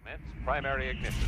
Commence primary ignition.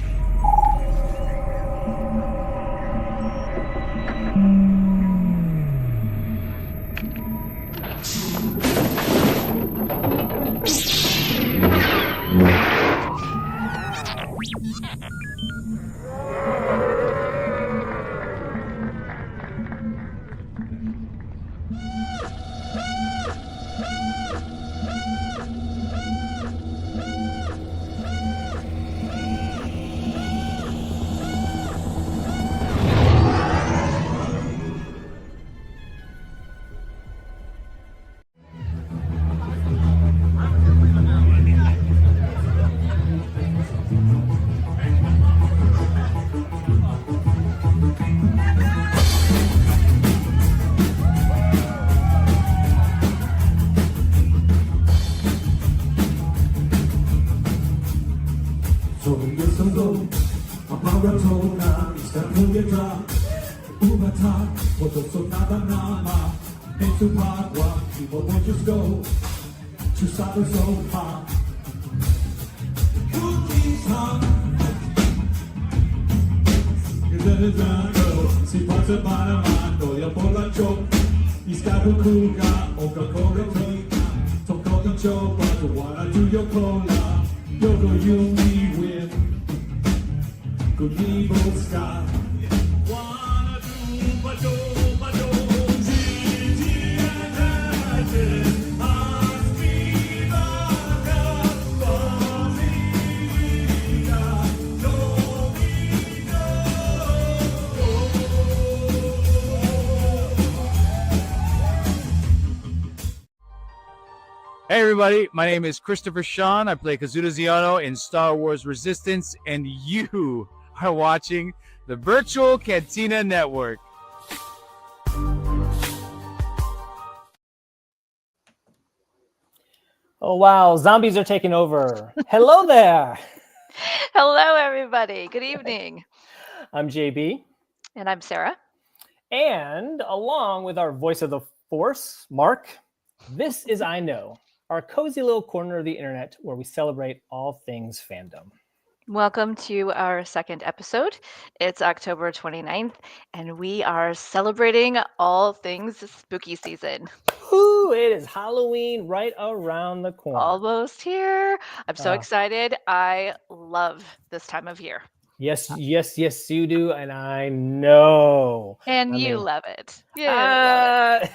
Hey everybody, my name is Christopher Sean. I play Kazuda Ziano in Star Wars Resistance, and you are watching the Virtual Cantina Network. Oh wow, zombies are taking over. Hello there. Hello everybody. Good evening. I'm JB. And I'm Sarah. And along with our voice of the force, Mark, this is I Know, our cozy little corner of the internet where we celebrate all things fandom. Welcome to our second episode. It's October 29th, and we are celebrating all things spooky season. Ooh, it is Halloween right around the corner. Almost here. I'm so excited. I love this time of year. Yes, you do, and I know. And you love it. Yeah.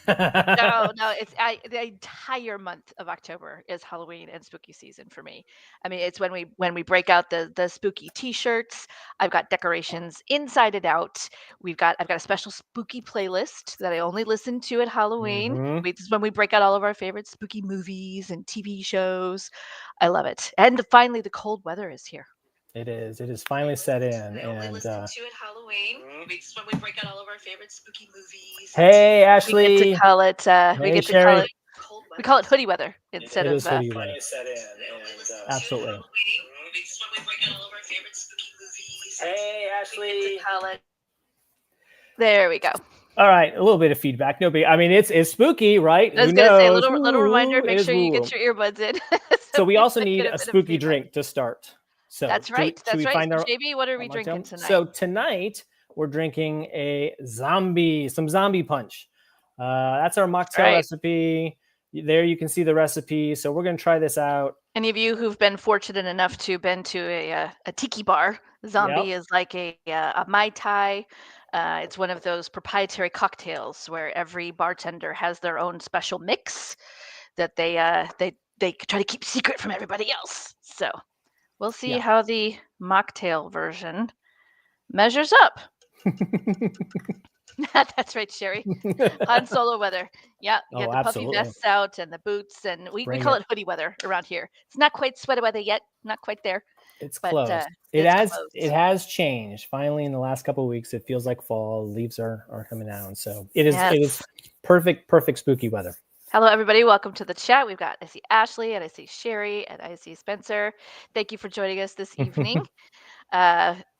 No, it's the entire month of October is Halloween and spooky season for me. I mean, it's when we break out the spooky T-shirts. I've got decorations inside and out. I've got a special spooky playlist that I only listen to at Halloween. Mhm. This is when we break out all of our favorite spooky movies and TV shows. I love it. And finally, the cold weather is here. It is finally set in, and listen to at Halloween. This is when we break out all of our favorite spooky movies. Hey, Ashley. We get to call it. Hey, Sherry. We call it hoodie weather instead It of is hoodie weather. Absolutely. Hey, Ashley. There we go. All right, a little bit of feedback. No big. I mean, it's spooky, right? I was going to say a little reminder. Make sure you get your earbuds in. So we also need a spooky drink to start. So that's right. That's right. So JB, what are we drinking tonight? So tonight we're drinking some zombie punch. That's our mocktail recipe. There you can see the recipe. So we're going to try this out. Any of you who've been fortunate enough to been to a tiki bar, zombie is like a Mai Tai. It's one of those proprietary cocktails where every bartender has their own special mix that they try to keep secret from everybody else. So we'll see how the mocktail version measures up. That's right, Sherry. Han Solo weather. Yeah, you get the puffy vests out and the boots, and we call it hoodie weather around here. It's not quite sweater weather yet, not quite there. It's close. It has changed. Finally, in the last couple of weeks, it feels like fall. Leaves are coming down, so it is perfect spooky weather. Hello, everybody. Welcome to the chat. I see Ashley, and I see Sherry, and I see Spencer. Thank you for joining us this evening.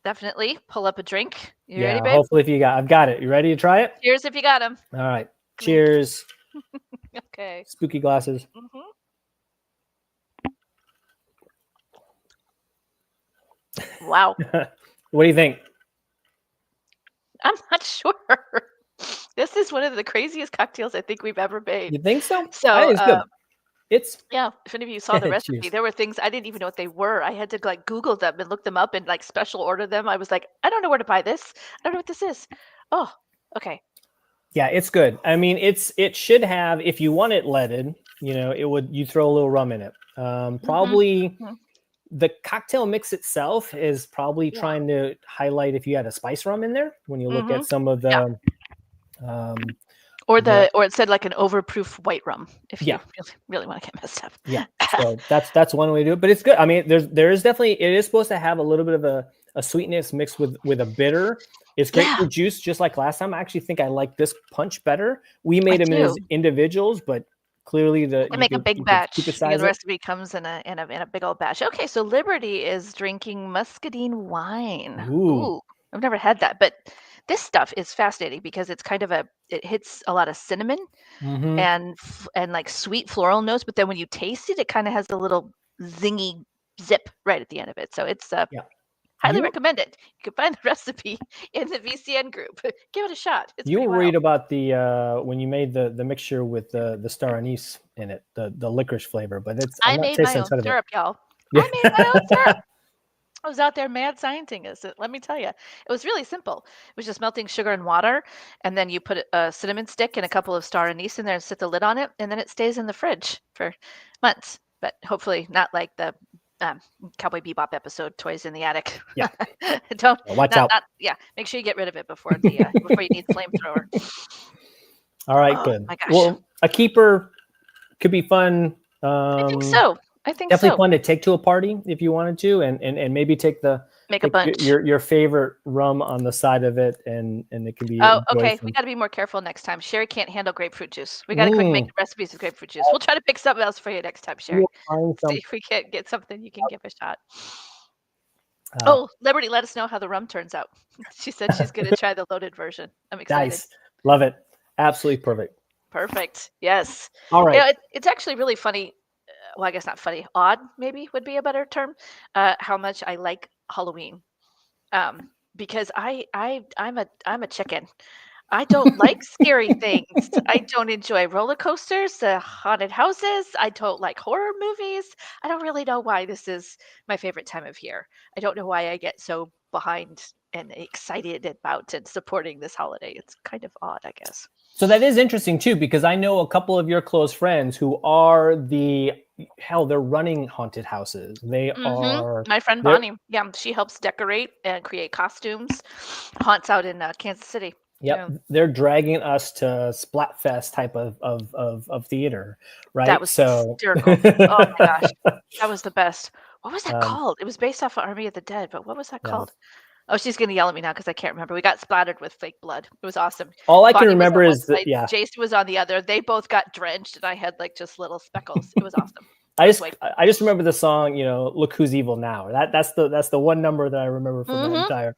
Definitely pull up a drink. You ready, babe? Hopefully, I've got it. You ready to try it? Cheers if you got them. All right. Cheers. Okay. Spooky glasses. Wow. What do you think? I'm not sure. This is one of the craziest cocktails I think we've ever made. You think so? I So, think it's good. It's yeah, if any of you saw the recipe, Cheers. there were things I didn't even know what they were. I had to like Google them and look them up and like special order them. I was like, I don't know where to buy this. I don't know what this is. Oh, okay. Yeah, it's good. I mean, it should have, if you want it leaded, you throw a little rum in it. Probably Mhm. the cocktail mix itself is probably Yeah. trying to highlight if you had a spice rum in there when you look at Mhm. some of Yeah. the um Or the or it said like an overproof white rum if you Yeah. really want to get messed up. Yeah. So that's one way to do it, but it's good. I mean, there is definitely, it is supposed to have a little bit of a sweetness mixed with a bitter. It's Yeah. grapefruit juice, just like last time. I actually think I like this punch better. We made them do. as individuals, but clearly I make a big you batch. could You know, supersize the it. recipe comes in a big old batch. Okay, so Liberty is drinking muscadine wine. Ooh. Ooh, I've never had that, but this stuff is fascinating because it's kind of it hits a lot of cinnamon Mhm. and like sweet floral notes, but then when you taste it, it kind of has a little zingy zip right at the end of it. So it's Yeah. highly You recommend it. You can find the recipe in the VCN group. Give it a shot. It's you pretty were wild. worried about the when you made the mixture with the star anise in it, the licorice flavor, but I'm I not made my tasting a own ton of it. syrup, y'all. Yeah. I made my own syrup. I was out there mad sciencing it. Let me tell you, it was really simple. It was just melting sugar and water, and then you put a cinnamon stick and a couple of star anise in there and set the lid on it, and then it stays in the fridge for months. But hopefully not like the Cowboy Bebop episode, "Toys in the Attic." Yeah. Don't Watch out. not yeah. Make sure you get rid of it before before you need flamethrower. All right, Oh good. my gosh, Well, a keeper could be fun. I think so. I think Definitely so. fun to take to a party if you wanted to, and maybe take Make a bunch. your favorite rum on the side of it, and it can be Oh, enjoyed okay. We from. got to be more careful next time. Sherry can't handle grapefruit juice. We got to quit Mm, making recipes with grapefruit juice. We'll try to pick something else for you next time, Sherry. you'll find See some. if we can't get something you can give a shot. Uh, Oh, Liberty, let us know how the rum turns out. She said she's going to try the loaded version. I'm excited. Nice, love it, absolutely perfect. Perfect. Yes. All You know, right, it's actually really funny. Well, I guess not funny. Odd, maybe would be a better term. How much I like Halloween. Because I'm a chicken. I don't like scary things. I don't enjoy roller coasters, haunted houses. I don't like horror movies. I don't really know why this is my favorite time of year. I don't know why I get so behind and excited about and supporting this holiday. It's kind of odd, I guess. so that is interesting too, because I know a couple of your close friends who are they're running haunted houses. They are My friend they're Bonnie, yeah, she helps decorate and create costumes. Haunts out in Kansas City. Yep, Yeah, they're dragging us to Splatfest type of theater, that right? was So, hysterical. Oh my gosh, that was the best. What was that um, called? It was based off of Army of the Dead, but what was that yeah. called? Oh, she's gonna yell at me now because I can't remember. We got splattered with fake blood. It was awesome. All I can Bonnie was remember on one is that, side, yeah, Jason was on the other. They both got drenched, and I had like just little speckles. It was awesome. I It was just way I just remember the song, "Look Who's Evil Now." That's the one number that I remember from Mm-hmm. that entire.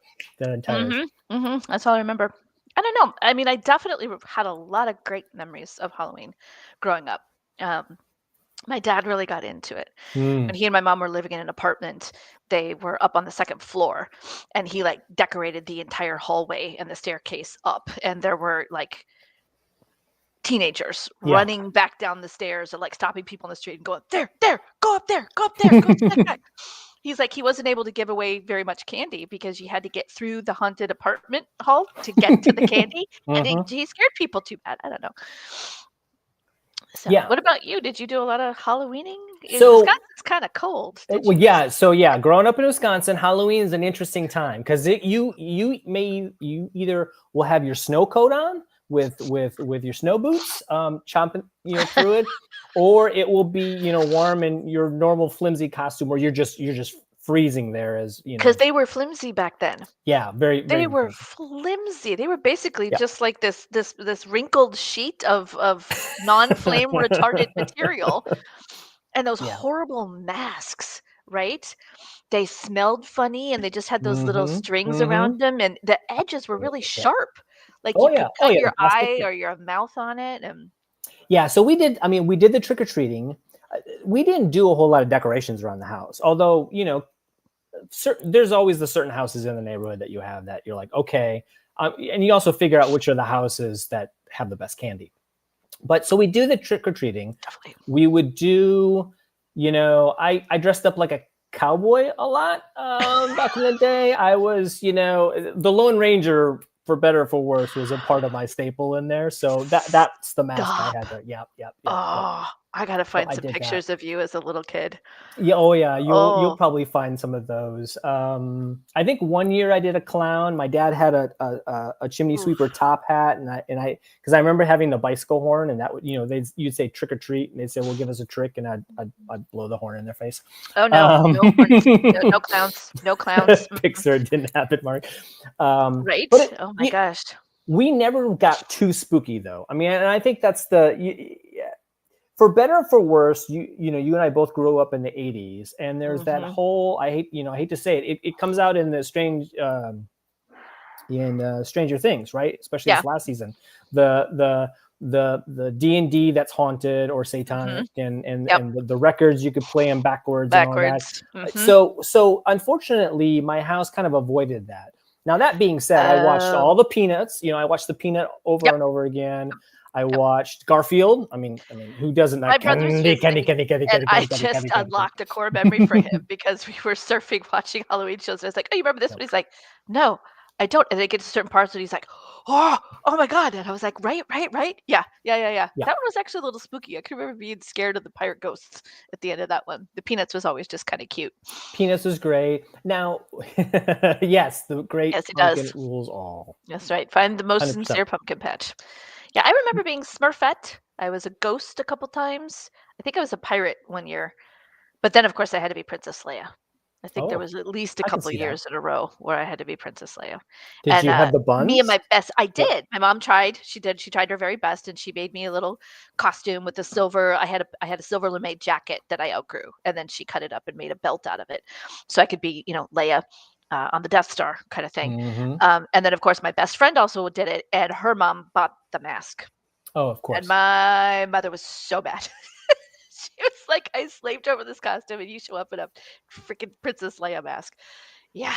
That's all I remember. I don't know. I mean, I definitely had a lot of great memories of Halloween growing up. Um, my dad really got into it. Mm, When he and my mom were living in an apartment, they were up on the second floor, and he like decorated the entire hallway and the staircase up, and there were like teenagers yeah. running back down the stairs or like stopping people in the street and going, there, go up there, go up there, go back. He's like, he wasn't able to give away very much candy because you had to get through the haunted apartment hall to get to the candy. And Mhm. he scared people too bad. I don't know. So, Yeah. what about you? Did you do a lot of Halloweening? So, Wisconsin's kind of cold. Did well, you? yeah. So, yeah, growing up in Wisconsin, Halloween is an interesting time because you either will have your snow coat on with your snow boots, chomping through it, or it will be warm in your normal flimsy costume, where you're just freezing there as Because they were flimsy back then. Yeah, very very They were flimsy. flimsy. They were basically Yeah. just like this wrinkled sheet of non-flame retardant material, and those Yeah. horrible masks, right? They smelled funny, and they just had those little Mhm, strings mhm. around them, and the edges were really Yeah. sharp. Like Oh you yeah, could cut the your plastic. eye Yeah. or your mouth on it, and Yeah, so we did. I mean, we did the trick or treating. We didn't do a whole lot of decorations around the house, although there's always the certain houses in the neighborhood that you have that you're like, okay. And you also figure out which are the houses that have the best candy. But so we do the trick or treating. Definitely. We would do, I dressed up like a cowboy a lot back in the day. I was, the Lone Ranger, for better or for worse, was a part of my staple in there. So that's the mask I had there. Yep. Oh, I gotta find I some did that. pictures of you as a little kid. Yeah. Oh yeah. You'll Oh. probably find some of those. I think one year I did a clown. My dad had a chimney sweeper top hat, and I because I remember having the bicycle horn, and that would you'd say trick or treat, and they'd say, "Well, give us a trick," and I'd blow the horn in their face. Oh no, no clowns, no clowns. Pixar didn't have it, Mark. Right? Oh my gosh. We never got too spooky though. I mean, and I think that's for better or for worse, you and I both grew up in the 80s, and there's that whole, I hate to say it, it comes out in the Stranger Things, right? Especially this last season. The D&D that's haunted or satanic, and the records, you could play them backwards. And all that. So unfortunately, my house kind of avoided that. Now that being said, I watched all the Peanuts. I watched the Peanut over and over again. I watched Garfield. I mean, who doesn't? My brother's I just unlocked a core memory for him because we were surfing, watching Halloween shows. And I was like, "Oh, you remember this one?" He's like, "No, I don't." And they get to certain parts, and he's like, "Oh my god!" And I was like, "Right, yeah." That one was actually a little spooky. I can remember being scared of the pirate ghosts at the end of that one. The Peanuts was always just kind of cute. Peanuts was great. Now, yes, the great pumpkin rules all. That's right. Find the most 100%. Sincere pumpkin patch. Yeah, I remember being Smurfette. I was a ghost a couple times. I think I was a pirate one year. But then, of course, I had to be Princess Leia. I think there was at least a couple years in a row where I had to be Princess Leia. Did you have the buns? Me and my best. I did. Yeah. My mom tried. She did. She tried her very best, and she made me a little costume with the silver. I had a silver lame jacket that I outgrew, and then she cut it up and made a belt out of it, so I could be, Leia. On the Death Star kind of thing. And then, of course, my best friend also did it, and her mom bought the mask. Oh, of course. And my mother was so bad. She was like, I slaved over this costume, and you show up in a freaking Princess Leia mask. Yeah.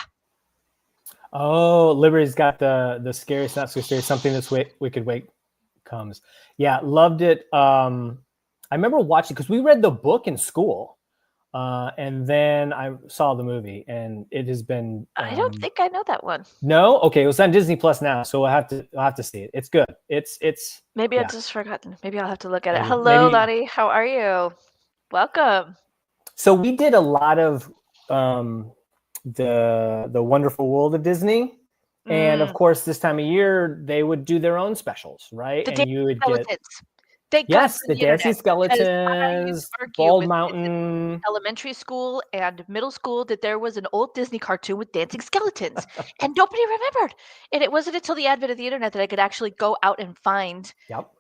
Oh, Liberty's got the scariest, not so scary, something this wicked wake comes. Yeah, loved it. I remember watching, because we read the book in school. And then I saw the movie, and it has been. I don't think I know that one. No, okay, it was on Disney Plus now, so I'll have to see it. It's good. It's. Maybe I've just forgotten. Maybe I'll have to look at it. Hello, Lonnie. How are you? Welcome. So we did a lot of the Wonderful World of Disney, and of course, this time of year they would do their own specials, right? And you would get. Yes, the dancing skeletons, Bald Mountain. Elementary school and middle school that there was an old Disney cartoon with dancing skeletons, and nobody remembered. And it wasn't until the advent of the internet that I could actually go out and find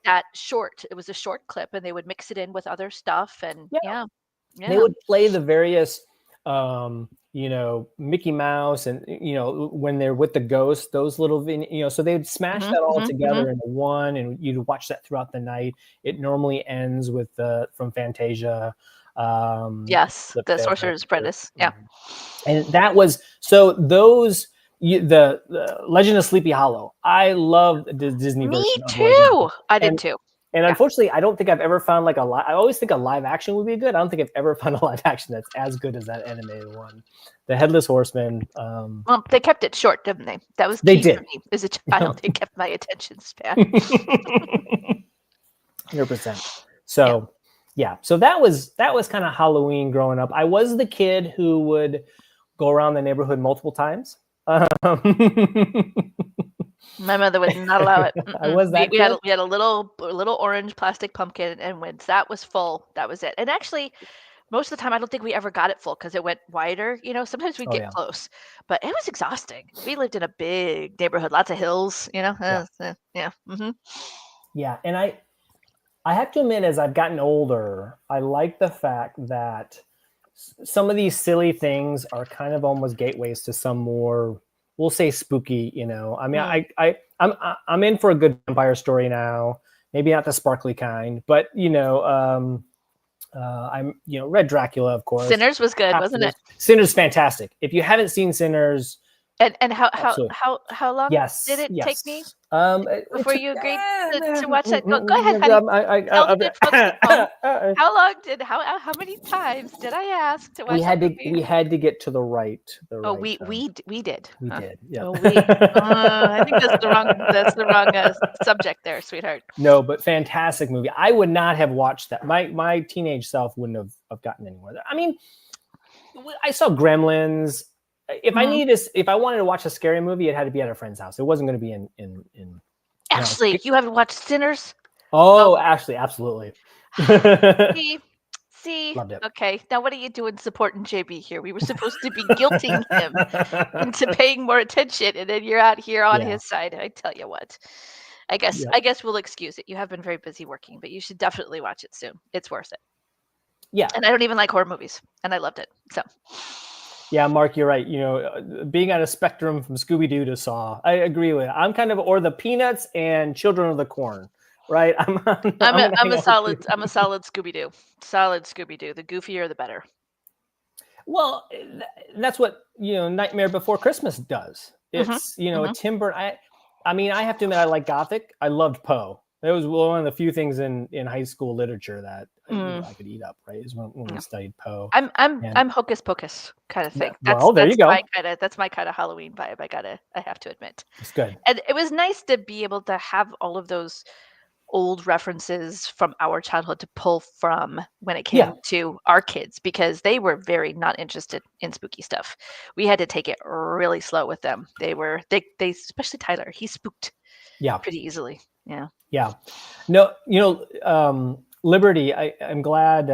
that short. It was a short clip, and they would mix it in with other stuff, and they would play the various. Mickey Mouse, and when they're with the ghost, those little so they'd smash that all together into one, and you'd watch that throughout the night. It normally ends with from Fantasia. Yes, the Sorcerer's Apprentice. Yeah, and that was so those. The Legend of Sleepy Hollow. I love the Disney version. Me too. I did too. And unfortunately, I don't think I've ever found I always think a live action would be good. I don't think I've ever found a live action that's as good as that animated one. The Headless Horseman. Well, they kept it short, didn't they? That was key for me as a child. They kept my attention span. 100%. So, so that was kind of Halloween growing up. I was the kid who would go around the neighborhood multiple times. My mother would not allow it. I was that we had a little orange plastic pumpkin, and when that was full, that was it. And actually, most of the time, I don't think we ever got it full because it went wider. Sometimes we'd get close, but it was exhausting. We lived in a big neighborhood, lots of hills. Yeah. Yeah, and I have to admit, as I've gotten older, I like the fact that some of these silly things are kind of almost gateways to some more, we'll say, spooky. I mean, I'm in for a good vampire story now. Maybe not the sparkly kind, but I'm Red Dracula, of course. Sinners was good, wasn't it? Sinners, fantastic. If you haven't seen Sinners, And how absolutely. long Yes, did it take me it before took- you agreed to watch it? Go ahead, honey. Tell the good folks at home. How many times did I ask to watch we had that to movie? we had to get to the right. Oh, we did. we did. Yeah. Oh, I think that's the wrong subject there, sweetheart. No, but fantastic movie. I would not have watched that. My teenage self wouldn't have gotten anywhere. I mean, I saw Gremlins. If I wanted to watch a scary movie, it had to be at a friend's house. It wasn't going to be in. Ashley, you haven't watched Sinners? Oh, Ashley, absolutely. See, Loved it. Okay. Now, what are you doing supporting JB here? We were supposed to be guilting him into paying more attention, and then you're out here on his side. I tell you what, I guess we'll excuse it. You have been very busy working, but you should definitely watch it soon. It's worth it. Yeah. And I don't even like horror movies, and I loved it. So. Yeah, Mark, you're right. Being on a spectrum from Scooby-Doo to Saw, I agree with it. I'm kind of, or the Peanuts and Children of the Corn, right? I'm a solid Scooby-Doo. Solid Scooby-Doo. The goofier, the better. Well, that's what Nightmare Before Christmas does. It's a Tim Burton. I mean, I have to admit, I like Gothic. I loved Poe. It was one of the few things in high school literature that I could eat up. Right, is when we studied Poe. I'm hocus pocus kind of thing. There you go. That's my kind of Halloween vibe. I have to admit. It's good. And it was nice to be able to have all of those old references from our childhood to pull from when it came to our kids, because they were very not interested in spooky stuff. We had to take it really slow with them. They especially Tyler. He spooked pretty easily. Yeah. No, Liberty, I'm glad,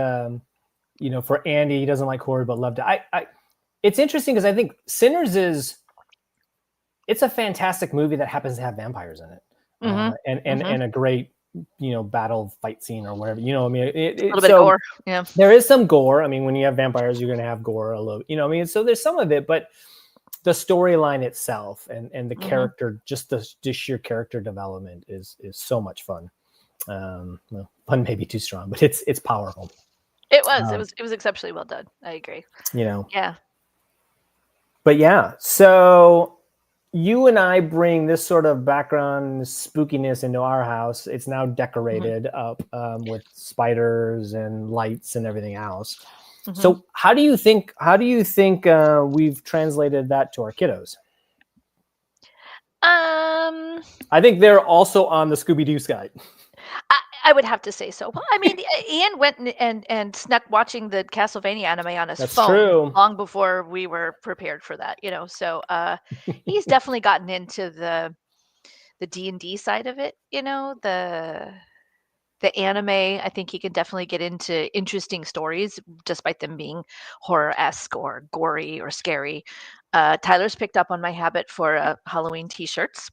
for Andy, he doesn't like horror, but loved it. It's interesting because I think Sinners it's a fantastic movie that happens to have vampires in it. And a great, battle fight scene or whatever, I mean, a little bit of gore. Yeah. There is some gore. I mean, when you have vampires, you're going to have gore a little, so there's some of it, but the storyline itself and the character, just the sheer character development is so much fun. Well, fun may be too strong, but it's powerful. It was exceptionally well done. I agree. Yeah. But yeah, so you and I bring this sort of background spookiness into our house. It's now decorated up with spiders and lights and everything else. So how do you think we've translated that to our kiddos? I think they're also on the Scooby-Doo side. I would have to say so. Well, I mean, Ian went and snuck watching the Castlevania anime on his phone long before we were prepared for that, So he's definitely gotten into the D&D side of it, the anime. I think he can definitely get into interesting stories, despite them being horror-esque or gory or scary. Tyler's picked up on my habit for Halloween T-shirts.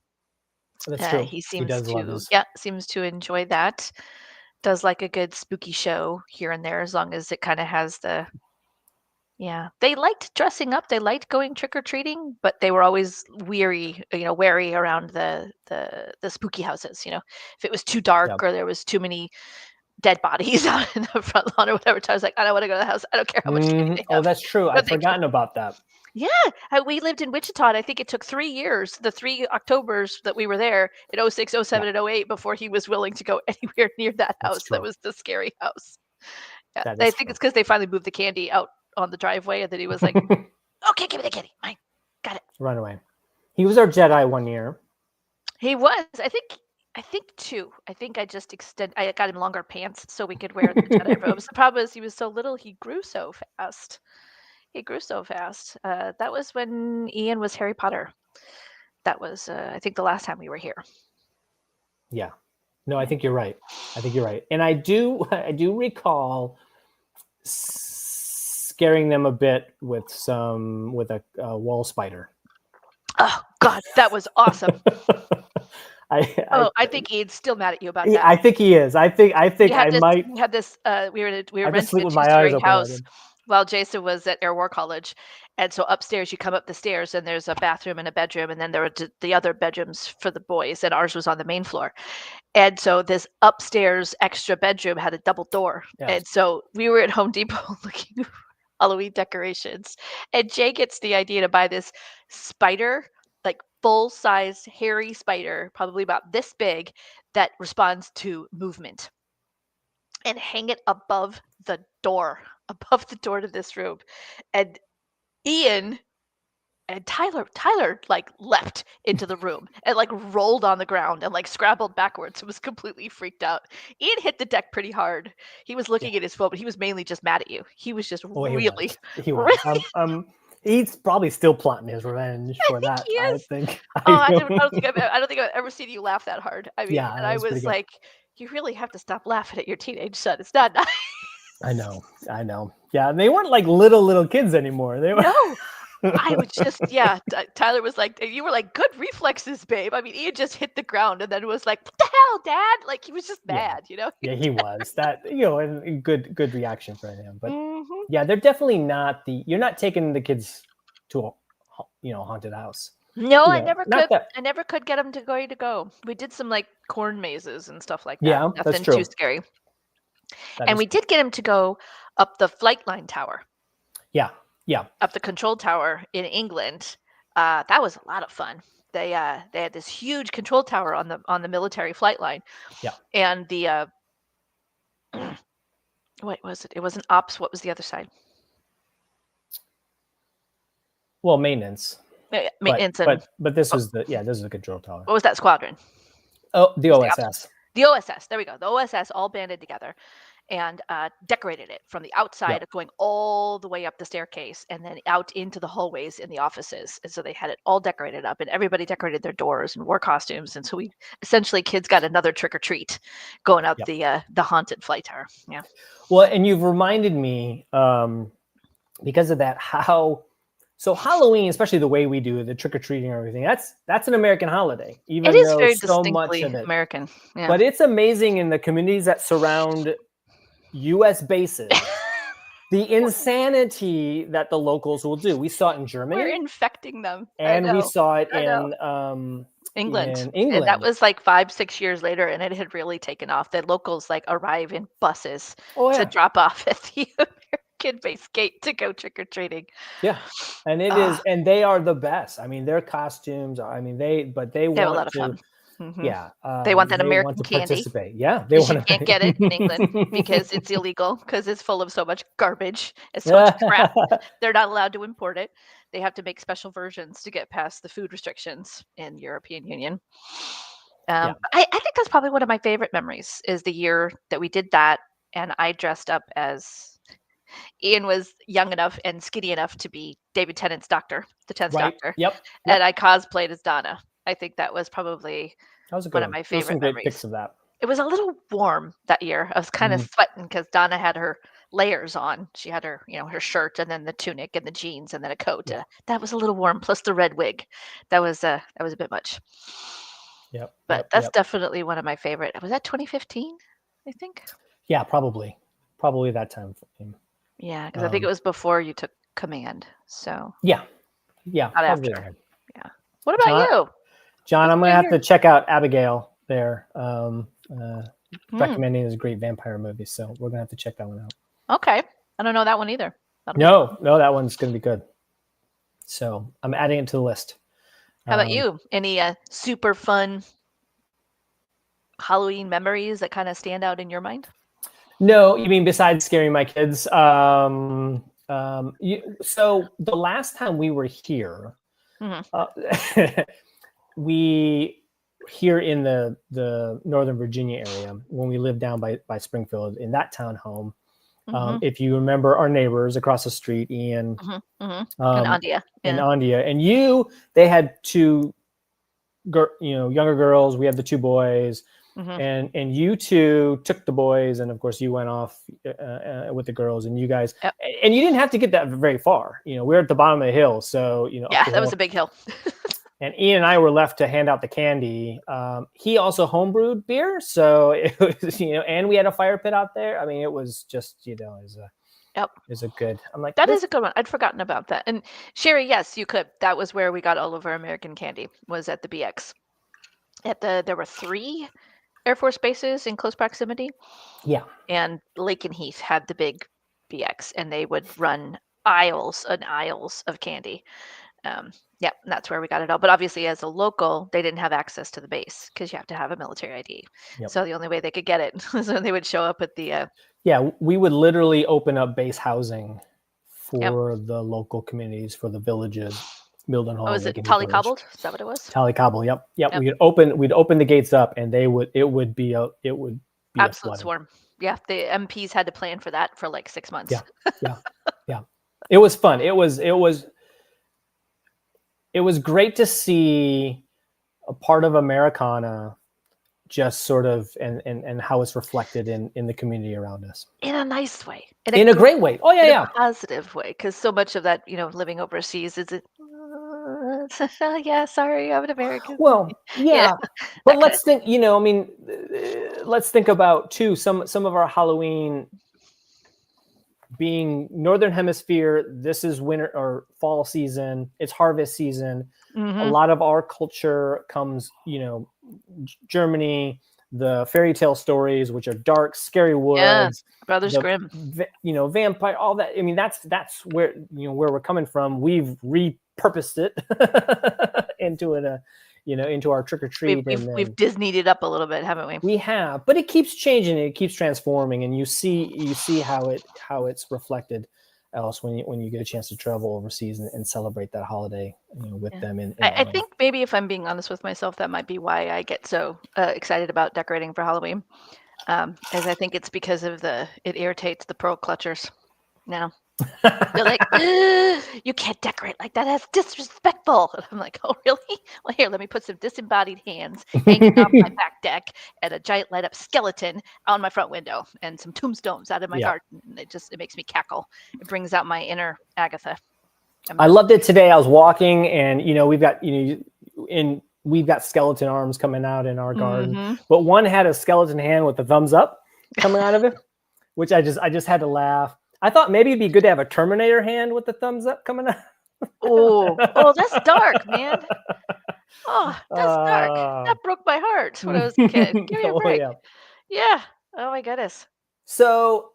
That's true. He seems to enjoy that. Does like a good spooky show here and there, as long as it kind of has the. Yeah, they liked dressing up. They liked going trick or treating, but they were always wary around the spooky houses. If it was too dark or there was too many dead bodies out in the front lawn or whatever. I was like, I don't want to go to the house. I don't care how much. They have. Oh, that's true. I've forgotten about that. Yeah, we lived in Wichita, and I think it took 3 years, the 3 Octobers that we were there in 06, 07, and 08, before he was willing to go anywhere near that house. That was the scary house. Yeah, I think it's because they finally moved the candy out on the driveway, and then he was like, okay, give me the candy. Mine. Got it. Run away. He was our Jedi one year. He was. I think 2. I think I got him longer pants so we could wear the Jedi robes. The problem is he was so little, he grew so fast. That was when Ian was Harry Potter. That was, I think, the last time we were here. Yeah. No, I think you're right. And I do recall scaring them a bit with a wall spider. Oh God, that was awesome. I think Ian's still mad at you about that. I think he is. I think we I might. We had this. We were renting a sleep with my eyes open. house while Jason was at Air War College. And so upstairs, you come up the stairs, and there's a bathroom and a bedroom, and then there were the other bedrooms for the boys, and ours was on the main floor. And so this upstairs extra bedroom had a double door. Yeah. And so we were at Home Depot looking for Halloween decorations. And Jay gets the idea to buy this spider, like full-size hairy spider, probably about this big, that responds to movement, and hang it above the door to this room. And Ian and Tyler like leapt into the room and like rolled on the ground and like scrabbled backwards. It was completely freaked out. Ian hit the deck pretty hard. He was looking at his phone, but he was mainly just mad at you. He was just really. He was. He's probably still plotting his revenge for that. he I is. think. I don't think I've ever seen you laugh that hard. I mean, Yeah, and that I was pretty was good. like, you really have to stop laughing at your teenage son. It's not nice. I know. Yeah, they weren't like little kids anymore. They were. No. I was just, Tyler was like, you were like, good reflexes, babe. I mean, Ian just hit the ground and then was like, what the hell, Dad? Like, he was just mad, you know? Yeah, he was. That, and good reaction for him. But Mhm. yeah, they're definitely not you're not taking the kids to a, haunted house. No, I Yeah, never not could. that- I never could get them to go. We did some like corn mazes and stuff like that. Yeah, that's Nothing true. too scary. That And is- we did get him to go up the flight line tower, Yeah. up the control tower in England. That was a lot of fun. They had this huge control tower on the military flight line. Yeah. And the what was it? It wasn't ops. What was the other side? Well, maintenance. Maintenance and But this is this is a control tower. what was that squadron? Oh, the What's the OSS. The OSS. There we go. The OSS all banded together and decorated it from the outside, going all the way up the staircase and then out into the hallways in the offices. And so they had it all decorated up, and everybody decorated their doors and wore costumes. And so we essentially, kids got another trick or treat going up the haunted flight tower. Yeah. Well, and you've reminded me because of that so Halloween, especially the way we do it, the trick or treating and everything, that's an American holiday. Even It is though very so much distinctly of it, American. Yeah. but it's amazing in the communities that surround U.S. bases, the insanity that the locals will do. We saw it in Germany, We're infecting them. and we saw it I in England. in And England. that was like 5-6 years later, and it had really taken off. The locals like arrive in buses to drop off at the American base gate to go trick or treating. Yeah, and it is, and they are the best. I mean, their costumes. I mean, they have want a lot of to. fun. Mhm. Yeah, They want that they American want to candy. participate. Yeah, they You want can't get it in England because it's illegal, because it's full of so much garbage and so much crap. They're not allowed to import it. They have to make special versions to get past the food restrictions in European Union. I think that's probably one of my favorite memories is the year that we did that, and I dressed up as Ian was young enough and skinny enough to be David Tennant's doctor, the 10th Doctor. Yep. And I cosplayed as Donna. I think that was probably That was a good one of my There's some favorite great memories. pics of that. It was a little warm that year. I was kind of sweating because Donna had her layers on. She had her, her shirt and then the tunic and the jeans and then a coat. Yeah. That was a little warm, plus the red wig. That was a bit much. Yep. But that's definitely one of my favorite. Was that 2015? I think. Yeah, probably that time frame. Yeah, because I think it was before you took command. So Yeah. not probably after. right. Yeah. What about you? John, I'm gonna have here. to check out Abigail there. Hmm. Recommending this great vampire movie, so we're gonna have to check that one out. Okay, I don't know that one either. No, that one's gonna be good. So I'm adding it to the list. How about you? Any super fun Halloween memories that kind of stand out in your mind? No, you mean besides scaring my kids? So the last time we were here, we here in the Northern Virginia area, when we lived down by Springfield in that townhome. If you remember our neighbors across the street, Ian And Andia. and Andia, and they had two younger girls. We had the two boys. And you two took the boys, and of course you went off with the girls, and you guys, and you didn't have to get that very far. We're at the bottom of the hill, so Yeah, that was a big hill. And Ian and I were left to hand out the candy. He also homebrewed beer, so it was and we had a fire pit out there. I mean, it was just it was Yep. is a good. I'm like, That this- is a good one. I'd forgotten about that. And Sherry, yes, you could. That was where we got all of our American candy, was at the BX. There were 3 Air Force bases in close proximity, yeah. and Lake and Heath had the big BX, and they would run aisles and aisles of candy. Yeah, and that's where we got it all. But obviously, as a local, they didn't have access to the base because you have to have a military ID. Yep. So the only way they could get it was when they would show up at the. Yeah, we would literally open up base housing for the local communities, for the villages, Milden Hall. Oh, was Lake it and Heath Village. Tolly-Cobbled? Is that what it was? Tolly-Cobble, yep. Yep. We'd open the gates up, and it would be a Absolute flooding. swarm. Yeah, the MPs had to plan for that for like 6 months. Yeah. It was fun. It was great to see a part of Americana just sort of and how it's reflected in the community around us. In a nice way. In a great way. Oh, In yeah. a positive way, because so much of that, living overseas is it. Yeah, sorry, I'm an American. Well, yeah, but let's think. Let's think about too some of our Halloween being Northern Hemisphere. This is winter or fall season. It's harvest season. Mhm. A lot of our culture comes, Germany, the fairy tale stories, which are dark, scary woods. Yeah, Brothers the Grimm. Vampire, all that. I mean, that's where where we're coming from. We've repurposed it into our trick or treat. We've Disneyed it up a little bit, haven't we? We have, but it keeps changing. It keeps transforming, and you see how it's reflected else when you get a chance to travel overseas and celebrate that holiday with them. I think maybe if I'm being honest with myself, that might be why I get so excited about decorating for Halloween. As I think it's because of it irritates the pearl clutchers. Now they're like, you can't decorate like that. That's disrespectful. And I'm like, oh really? Well, here, let me put some disembodied hands hanging off my back deck and a giant light up skeleton on my front window and some tombstones out of my garden. And it makes me cackle. It brings out my inner Agatha. I loved it today. I was walking, and we've got skeleton arms coming out in our garden, but one had a skeleton hand with a thumbs up coming out of it, which I just had to laugh. I thought maybe it'd be good to have a Terminator hand with the thumbs up coming out. Oh, that's dark, man. Oh, that's dark. That broke my heart when I was a kid. Give me a break. Yeah. Oh my goodness. So,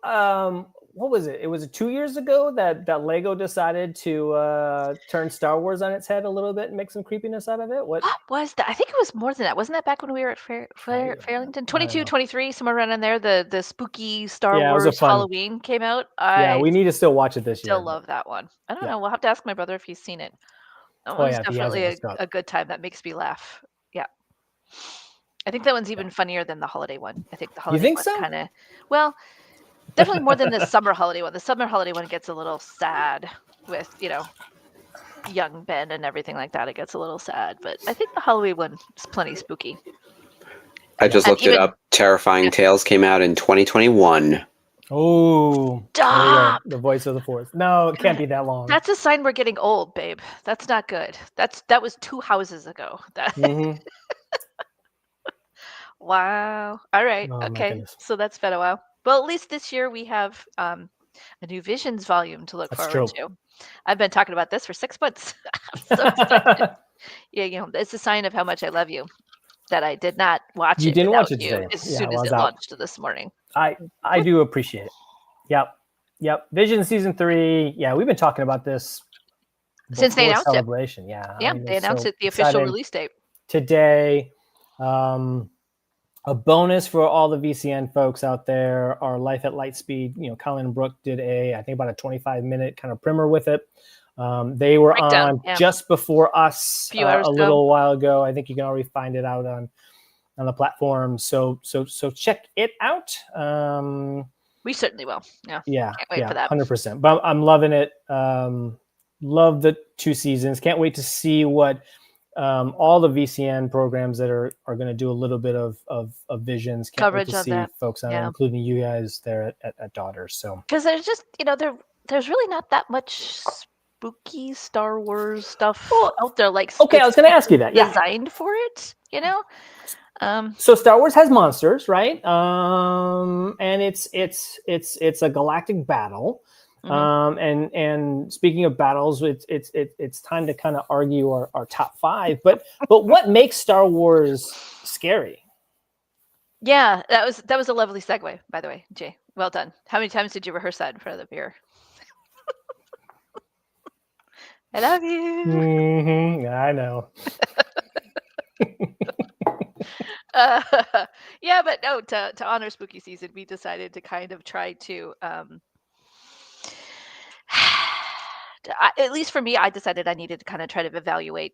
what was it? It was 2 years ago that Lego decided to turn Star Wars on its head a little bit and make some creepiness out of it. What was that? I think it was more than that. Wasn't that back when we were at Fairlington? 22, 23, somewhere around in there. The spooky Star Wars Halloween came out. We need to still watch it this year. Still love that one. I don't know. We'll have to ask my brother if he's seen it. That one's definitely a good time. That makes me laugh. Yeah. I think that one's even funnier than the holiday one. I think the holiday one's kind of, definitely more than the summer holiday one. The summer holiday one gets a little sad with, young Ben and everything like that. It gets a little sad, but I think the Halloween one is plenty spooky. I just looked it up. Terrifying Tales came out in 2021. Oh, stop! The voice of the Force. No, it can't be that long. That's a sign we're getting old, babe. That's not good. That was 2 houses ago. Wow. All right. Oh, okay. So that's been a while. Well, at least this year we have a new Visions volume to look forward to. I've been talking about this for 6 months. I'm so excited. Yeah, it's a sign of how much I love you that I did not watch it. You didn't watch it today. As soon as it launched this morning. I do appreciate it. Yep. Vision season 3. Yeah, we've been talking about this since they announced celebration. it. Yeah. Yeah, they announced it, the official release date today. A bonus for all the VCN folks out there, our Life at Lightspeed, Colin and Brooke did I think about a 25-minute kind of primer with it. They were on just before us a little while ago. I think you can already find it out on the platform. So check it out. We certainly will. Yeah. Can't wait for that. 100%. But I'm loving it. Love the 2 seasons. Can't wait to see what all the VCN programs that are going to do a little bit of Visions. Can't coverage wait to of see that. Folks on it, including you guys there at Daughters. So because there's just there's really not that much spooky Star Wars stuff out there. Like I was going to ask you that. Designed for it, So Star Wars has monsters, right? And it's a galactic battle. And speaking of battles, it's time to kind of argue our top 5. But what makes Star Wars scary? Yeah, that was a lovely segue, by the way, Jay. Well done. How many times did you rehearse that in front of the mirror? I love you. I know. Yeah, but no, to honor spooky season, we decided to kind of try to at least for me, I decided I needed to kind of try to evaluate,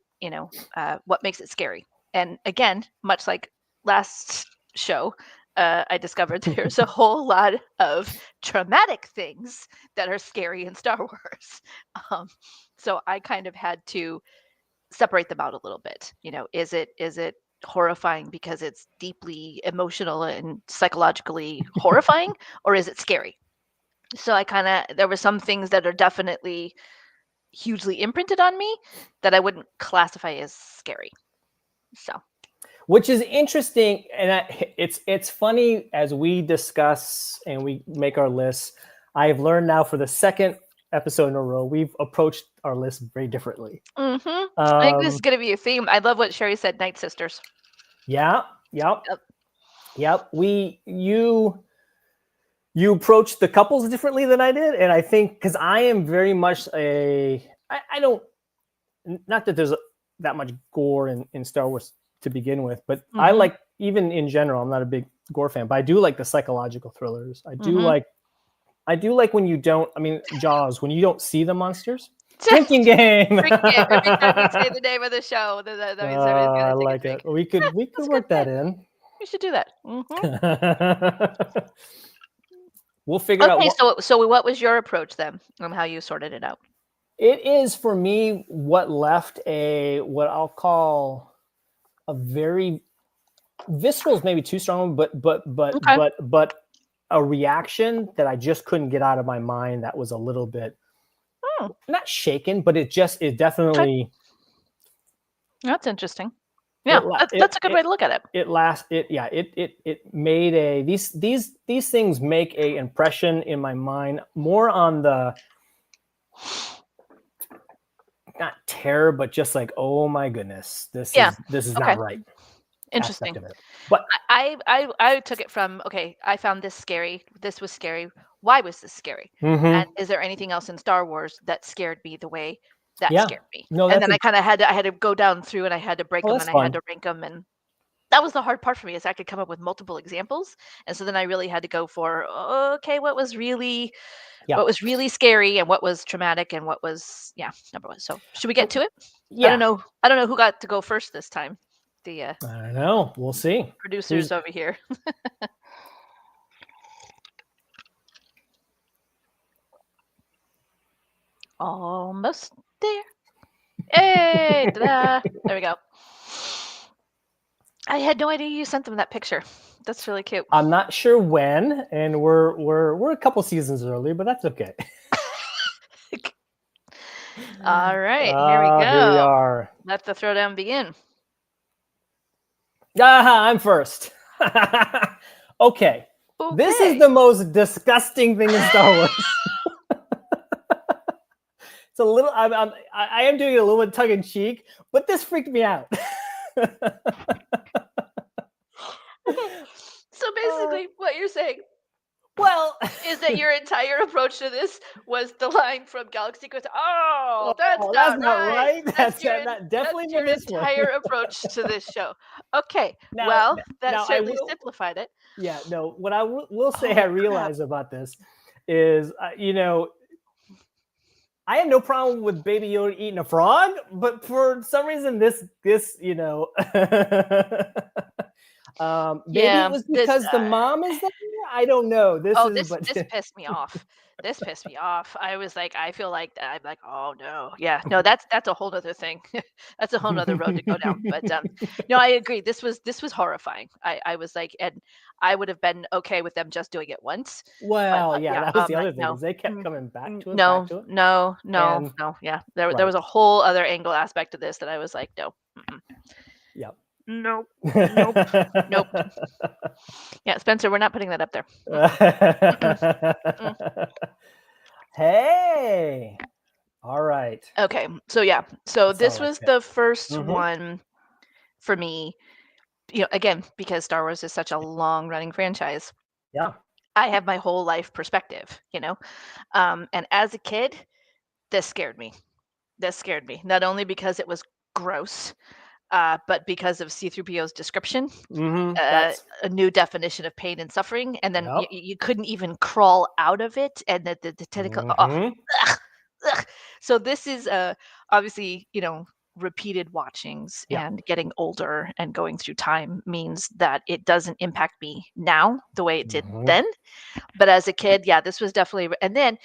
what makes it scary. And again, much like last show, I discovered there's a whole lot of traumatic things that are scary in Star Wars. So I kind of had to separate them out a little bit. Is it horrifying because it's deeply emotional and psychologically horrifying, or is it scary? So there were some things that are definitely hugely imprinted on me that I wouldn't classify as scary. So, which is interesting, and it's funny as we discuss and we make our lists. I have learned now for the second episode in a row, we've approached our list very differently. I think this is going to be a theme. I love what Sherry said, Night Sisters. Yep. You approached the couples differently than I did, and I think because I am very much I don't, not that there's that much gore in Star Wars to begin with, but I like, even in general, I'm not a big gore fan, but I do like the psychological thrillers. I do like when you don't, Jaws, when you don't see the monsters. Drinking game. Every time we say the name of the show, that means everybody's I gonna like it. We could work that in. We should do that. We'll figure out. Okay, so what was your approach then on how you sorted it out? It is, for me, what left what I'll call a very visceral is maybe too strong, but a reaction that I just couldn't get out of my mind. That was a little bit not shaken, but it definitely. That's interesting. Yeah, that's a good way to look at it. It made these things make a impression in my mind, more on the not terror, but just like, oh my goodness, this is not right. Interesting. But I took it from, okay, I found this scary. This was scary. Why was this scary? And is there anything else in Star Wars that scared me the way that scared me? No, and then I had to go down through and I had to break them and I had to rank them, and that was the hard part for me, is I could come up with multiple examples, and so then I really had to go for, okay, what was really scary and what was traumatic and what was number one. So should we get to it? I don't know who got to go first this time. I don't know. We'll see. Producers over here. Almost there. Hey, ta-da. There we go. I had no idea you sent them that picture. That's really cute. I'm not sure when, and we're a couple seasons early, but that's okay. All right, here we go. Here we are. Let the throwdown begin. I'm first. Okay. This is the most disgusting thing in Star Wars. It's a little. I am doing it a little bit tongue in cheek, but this freaked me out. So basically, what you're saying, is that your entire approach to this was the line from Galaxy Quest. That's not right. That's definitely your entire approach to this show. Okay, that certainly simplified it. Yeah, no. What I will say, I realize about this is, I have no problem with Baby Yoda eating a frog, but for some reason, this maybe it was because the mom is there. I don't know. This pissed me off. This pissed me off. I was like, I feel like I'm like, oh no, yeah, no, that's a whole other thing. That's a whole other road to go down. But no, I agree. This was horrifying. I was like, and I would have been okay with them just doing it once. Well, that was the other thing. They kept coming back to it. No. Yeah, there was a whole other angle aspect to this that I was like, no. Yep. Nope. Yeah, Spencer, we're not putting that up there. Hey. All right. Okay, so yeah, so That this sounded like was it. the 1st Mhm. one for me. Again, because Star Wars is such a long running franchise, Yeah. I have my whole life perspective. And as a kid, this scared me. This scared me not only because it was gross, but because of C-3PO's description, That's a new definition of pain and suffering, and then yep. you couldn't even crawl out of it, and the tentacle. Oh, Mhm. ugh, ugh. So this is obviously, repeated watchings Yeah. and getting older and going through time means that it doesn't impact me now the way it did Mhm. then. But as a kid, yeah, this was definitely. And then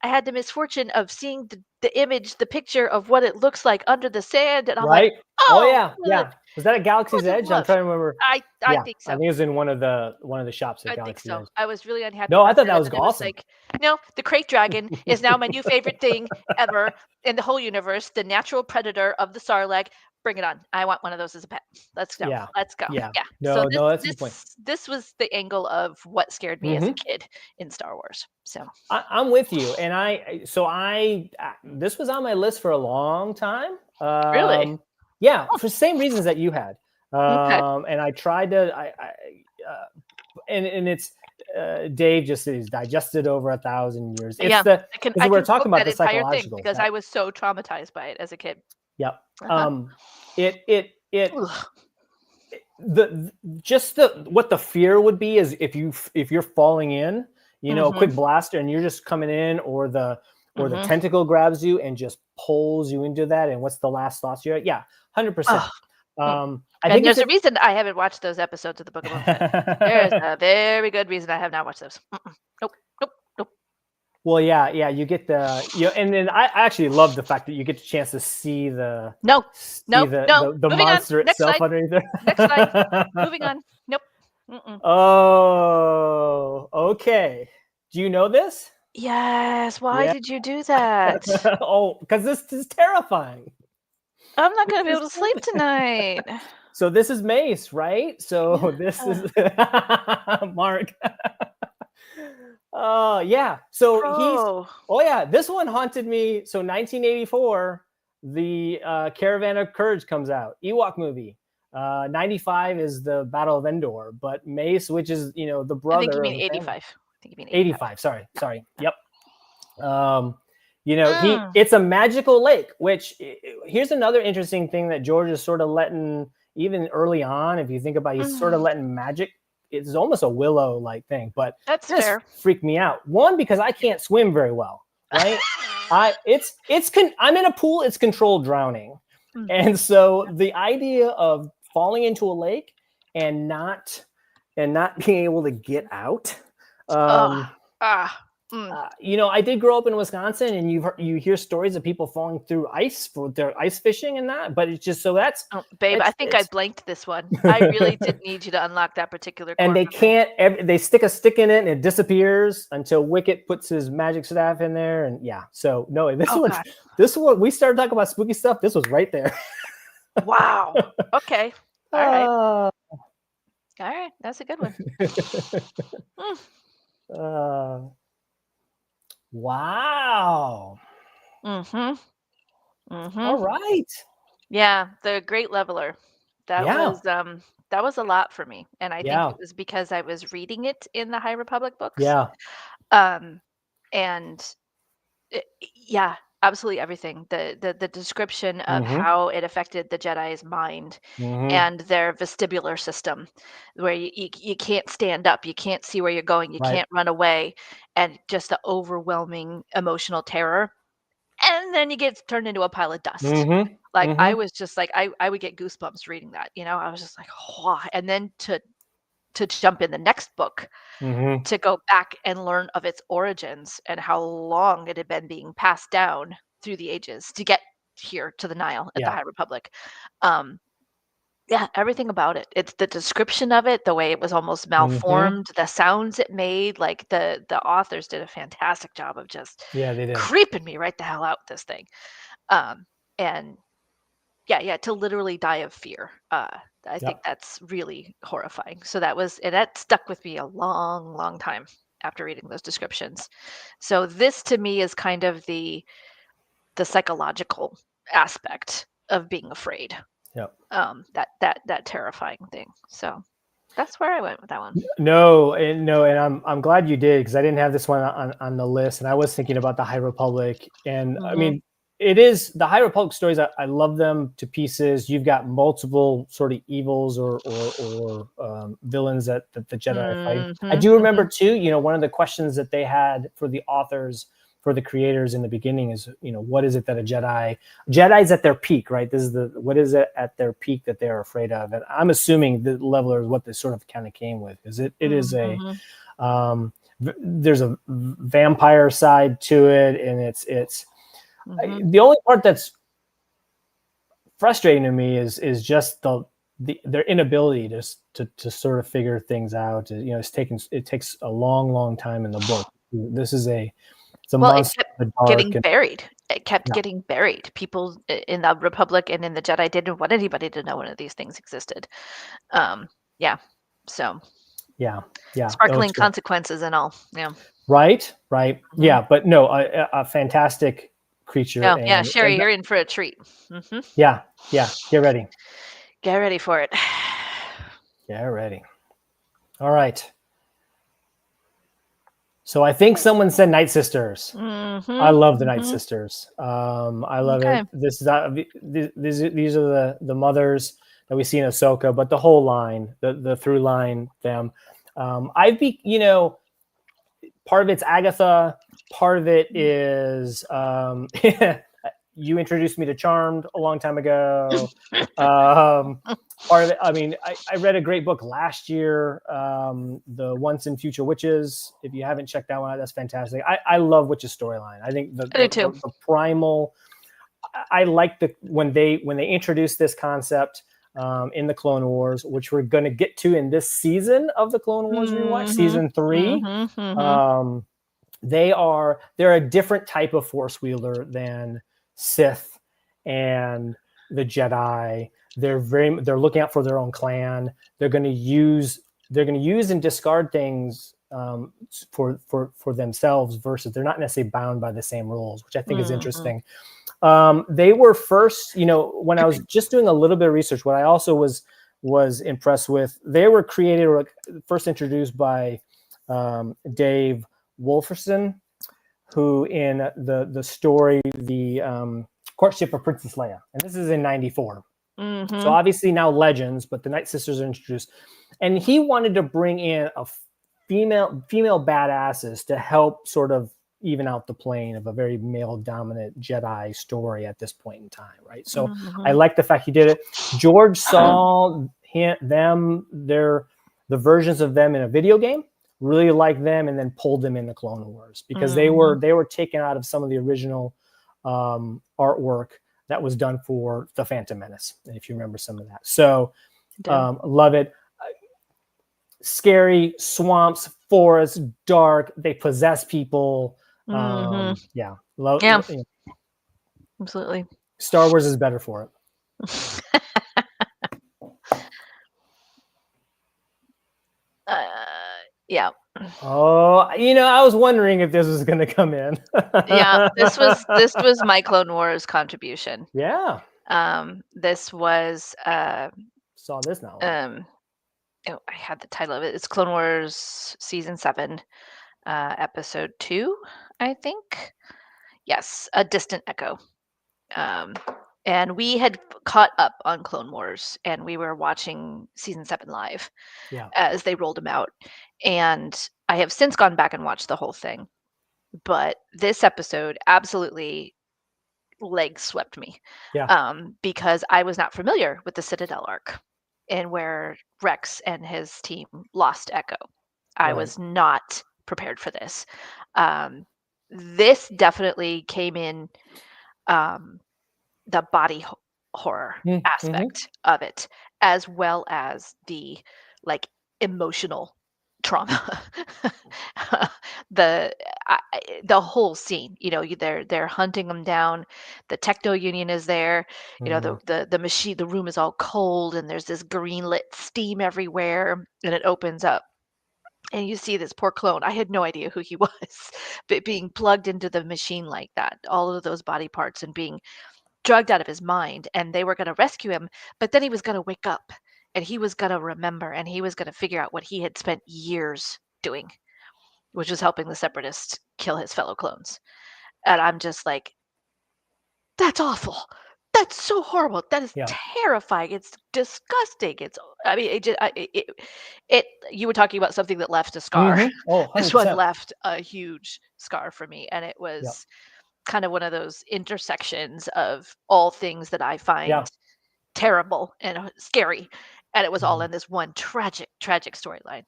I had the misfortune of seeing the image, the picture of what it looks like under the sand, and I'm like, Right? Oh oh, yeah. Yeah. Was that at Galaxy's what a Edge? I'm love. trying to remember. I Yeah. think I so. think it was in one of the shops at I think Galaxy's so. Edge. I was really unhappy No, I about thought that, that and was then it was awesome. like, no, the Crate Dragon is now my new favorite thing ever in the whole universe. The natural predator of the Sarlacc. Bring it on! I want one of those as a pet. Let's go. Yeah. Let's go. Yeah. Yeah. So No, this no, that's a good point. this was the angle of what scared me as a Mhm. kid in Star Wars. So I'm with you, and this was on my list for a long time. really, Yeah, for the same reasons that you had. okay. And I tried to, and it's Dave just said he's digested over 1,000 years. It's Yeah, the I can this I is we're can talking quote about that the entire thing psychological. because I was so traumatized by it as a kid. Yep. Uh-huh. It Ugh. the just the what the fear would be is if you're falling in, a Mhm. quick blaster and you're just coming in, or the Mhm. tentacle grabs you and just pulls you into that, and what's the last thoughts you're at? Yeah, 100%. Ugh. Mm. I And think it's there's a reason I haven't watched those episodes of the Book of Boba Fett. There's a a very good reason I have not watched those. Nope, nope, nope. well, yeah, you get and then I actually love the fact that you get the chance to see No, nope, no. the Moving on. monster Next itself slide. underneath there. Next slide. Moving on. Nope. Mm-mm. Oh, okay. Do you know this? Yes. Why Yeah. did you do that? Oh, because this is terrifying. I'm not gonna be This able is to sleep tonight. So this is Mace, right? So this Yeah. is Mark. Yeah. So Oh. oh yeah, this one haunted me. So 1984, the Caravan of Courage comes out, Ewok movie. 95 is the Battle of Endor, but Mace, which is the I think you brother mean of the family. 85. I think you mean 85. 85. Sorry. Yep. Mm. It's a magical lake, which here's another interesting thing that George is sort of letting, even early on, if you think about it, he's sort of letting magic. It's almost a Willow like thing, but That's this fair. freaked me out. One, because I can't swim very well, right? I'm in a pool, it's controlled drowning. Mm. And so the idea of falling into a lake and not being able to get out. I did grow up in Wisconsin, and you hear stories of people falling through ice for their ice fishing and that, but it's just so that's Oh, babe, I think I blanked this one. I really did need you to unlock that particular and they corner. can't they stick a stick in it and it disappears until Wicket puts his magic staff in there, and yeah. So no, God. this one we started talking about spooky stuff. This was right there. Wow. Okay. All right. Uh, All right. That's a good one. Wow. Mm-hmm. All right. Yeah, the Great Leveler. That Yeah. was a lot for me, and I think Yeah. it was because I was reading it in the High Republic books. Yeah. And yeah, absolutely everything. The description of Mhm. how it affected the Jedi's mind Mhm. and their vestibular system, where you can't stand up, you can't see where you're going, you Right. can't run away, and just the overwhelming emotional terror. And then you get turned into a pile of dust. Mhm. Like I Mhm. was just like I would get goosebumps reading that. I was just like, "Whoa." And then to jump in the next book, Mhm. to go back and learn of its origins and how long it had been being passed down through the ages to get here to the Nile at the Yeah. High Republic. Yeah, everything about it. It's the description of it, the way it was almost Mhm. malformed, the sounds it made. Like the authors did a fantastic job of just Yeah, they did. creeping me right the hell out with this thing. And yeah, to literally die of fear. I think Yep. that's really horrifying. So that stuck with me a long, long time. after reading those descriptions. So this to me is kind of the psychological aspect of being afraid. Yep. That terrifying thing. So that's where I went with that one. No, and I'm glad you did, because I didn't have this one on the list, and I was thinking about the High Republic, and I mean, it is the High Republic stories. I love them to pieces. You've got multiple sort of evils or villains that the Jedi fight. I do remember too. You know, one of the questions that they had for the authors, for the creators in the beginning is, you know, what is it that Jedi's at their peak, right? What is it at their peak that they're afraid of? And I'm assuming the leveler is what they sort of kind of came with, because it is there's a vampire side to it, and it's the only part that's frustrating to me is just their inability to sort of figure things out. You know, it takes a long time in the book. This is it's a monster. It kept getting buried. It kept getting buried. People in the Republic and in the Jedi didn't want anybody to know one of these things existed. So sparkling consequences and all. Yeah. Right. Yeah, but no, a fantastic creature. Oh, yeah, Sherry, you're in for a treat. Yeah. Get ready. Get ready for it. Get ready. All right. So I think someone said Night Sisters. I love the Night Sisters. I love it. These are the mothers that we see in Ahsoka, but the whole line, the through line, them. Part of it's Agatha. Part of it is you introduced me to Charmed a long time ago. Part of it, I mean, I read a great book last year, the Once and Future Witches. If you haven't checked that one out, that's fantastic. I love Witches storyline. I think the primal. I like when they introduced this concept in the Clone Wars, which we're going to get to in this season of the Clone Wars rewatch, season 3. They're a different type of Force wielder than Sith and the Jedi. They're looking out for their own clan. They're going to use and discard things for themselves, versus they're not necessarily bound by the same rules, which I think is interesting. They were first, when I was just doing a little bit of research, what I also was impressed with, they were created or first introduced by Dave Wolferson, who in the story, the Courtship of Princess Leia, and this is in 94. So obviously now Legends, but the Night Sisters are introduced, and he wanted to bring in a female badasses to help sort of even out the plane of a very male dominant Jedi story at this point in time, right? So I like the fact he did it. George saw the versions of them in a video game, really liked them, and then pulled them into Clone Wars because they were taken out of some of the original artwork that was done for the Phantom Menace, if you remember some of that. So love it. Scary swamps, forests, dark. They possess people. Love. Yeah, absolutely. Star Wars is better for it. Yeah. Oh, I was wondering if this was going to come in. Yeah, this was my Clone Wars contribution. Yeah. This was saw this now. I had the title of it. It's Clone Wars Season 7, Episode 2, I think. Yes, A Distant Echo. And we had caught up on Clone Wars, and we were watching Season 7 live as they rolled them out. And I have since gone back and watched the whole thing. But this episode absolutely leg swept me. Because I was not familiar with the Citadel arc and where Rex and his team lost Echo. I was not prepared for this. This definitely came in the body horror aspect of it, as well as the emotional trauma. The whole scene, they're hunting them down. The Techno Union is there. The machine, the room is all cold, and there's this green lit steam everywhere, and it opens up. and you see this poor clone. I had no idea who he was, but being plugged into the machine like that, all of those body parts and being drugged out of his mind, and they were going to rescue him, but then he was going to wake up and he was going to remember and he was going to figure out what he had spent years doing, which was helping the separatists kill his fellow clones. And I'm just like, that's awful. That's so horrible. That is Yeah. terrifying. It's disgusting. It's, I mean, it you were talking about something that left a scar. Mhm. Oh, This one 100%. left a huge scar for me, and it was kind of one of those intersections of all things that I find terrible and scary, and it was all Mhm. in this one tragic storyline.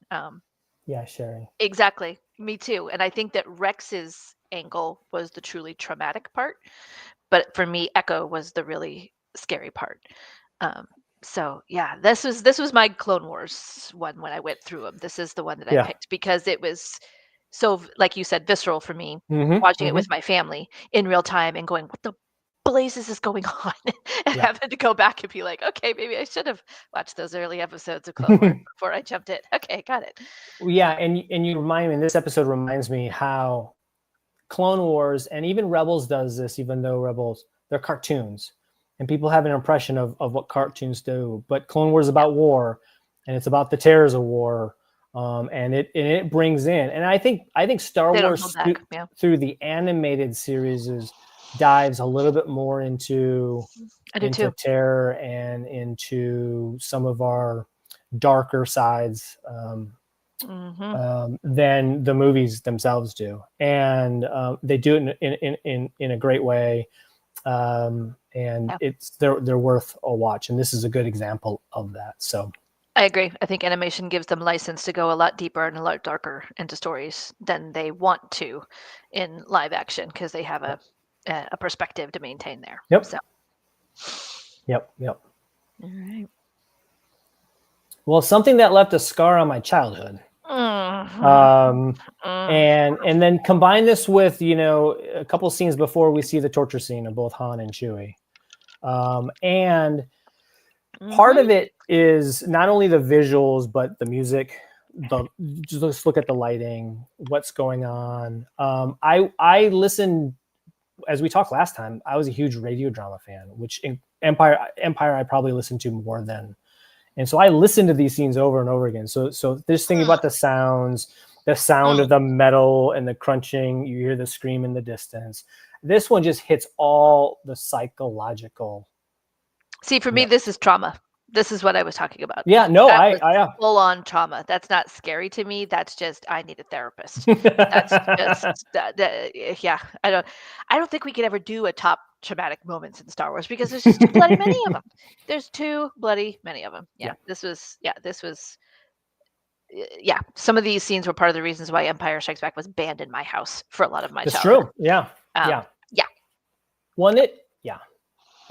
Yeah, Sherry. Exactly, me too. And I think that Rex's angle was the truly traumatic part, but for me, Echo was the really scary part. So yeah, this was my Clone Wars one when I went through them. This is the one that I Yeah. picked because it was so, like you said, visceral for me. Mhm, Watching it mhm. with my family in real time and going, "What the blazes is going on?" and Yeah. having to go back and be like, "Okay, maybe I should have watched those early episodes of Clone Wars before I jumped in." Okay, got it. Yeah, and you remind me, and this episode reminds me how Clone Wars and even Rebels does this, even though Rebels, they're cartoons. And people have an impression of what cartoons do. But Clone Wars is about war, and it's about the terrors of war. And it brings in, and I think Star They don't Wars hold back. Yeah, through the animated series dives a little bit more into I do too. terror and into some of our darker sides. Hmm. Than the movies themselves do, and they do it in a great way, and Yeah. they're worth a watch. And this is a good example of that. So I agree. I think animation gives them license to go a lot deeper and a lot darker into stories than they want to in live action because they have a perspective to maintain there. Yep. So. Yep. All right. Well, something that left a scar on my childhood. Mhm. And then combine this with, a couple scenes before we see the torture scene of both Han and Chewie. And part of it is not only the visuals, but the music. Just look at the lighting, what's going on. I listened, as we talked last time, I was a huge radio drama fan, which in Empire I probably listened to more than. And so I listened to these scenes over and over again. So this thing about the sounds, the sound of the metal and the crunching, you hear the scream in the distance. This one just hits all the psychological. See, for me, this is trauma. This is what I was talking about. Yeah, no, That I was full on trauma. That's not scary to me. That's just I need a therapist. That's just yeah. I don't think we could ever do a top traumatic moments in Star Wars because there's just too bloody many of them. There's too bloody many of them. Yeah. This was some of these scenes were part of the reasons why Empire Strikes Back was banned in my house for a lot of my It's childhood. true. Yeah. Yeah. Well,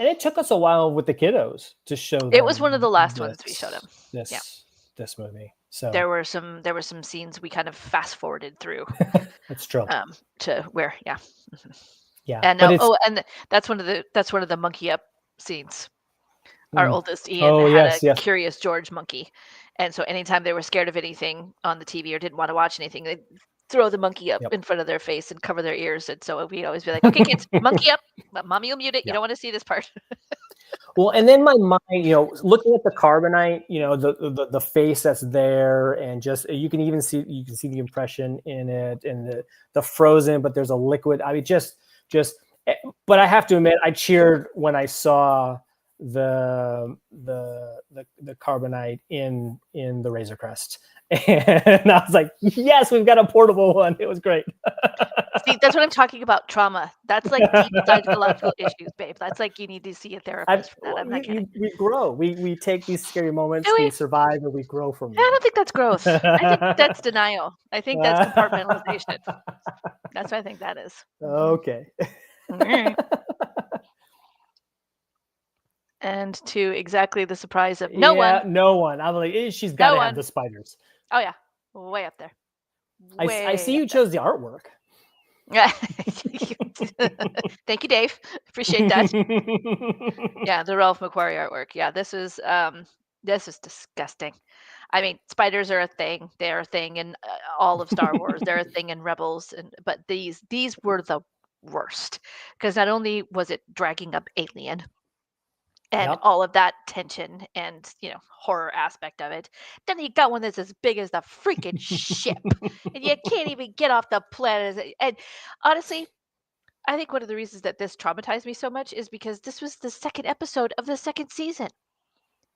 and it took us a while with the kiddos to show. It was one of the last ones we showed them. This movie. So there were some scenes we kind of fast forwarded through. That's true. To where Yeah. And and that's one of the monkey up scenes. Our oldest Ian had a Curious George monkey, and so anytime they were scared of anything on the TV or didn't want to watch anything, they'd throw the monkey up in front of their face and cover their ears. And so we'd always be like, "Okay, kids, monkey up, but mommy will mute it. You don't want to see this part." Well, and then my mind, looking at the carbonite, the face that's there, and just you can see the impression in it, and the frozen, but there's a liquid. I mean, just. But I have to admit, I cheered when I saw the carbonite in the Razor Crest, and I was like, "Yes, we've got a portable one." It was great. See, that's what I'm talking about. Trauma. That's like deep psychological issues, babe. That's like you need to see a therapist for that. I'm not kidding. We grow. We take these scary moments, we survive, and we grow from them. I don't think that's growth. I think that's denial. I think that's compartmentalization. That's what I think that is. Okay. All right. And to exactly the surprise of no one. I'm like, she's got to have the spiders. Oh yeah, way up there. I see you chose the artwork. Thank you, Dave. Appreciate that. Yeah, the Ralph McQuarrie artwork. Yeah, this is This is disgusting. I mean, spiders are a thing. They're a thing in all of Star Wars. They're a thing in Rebels, but these were the worst because not only was it dragging up Alien and Yep. all of that tension and horror aspect of it, then you got one that's as big as the freaking ship, and you can't even get off the planet. And honestly, I think one of the reasons that this traumatized me so much is because this was the second episode of the second season.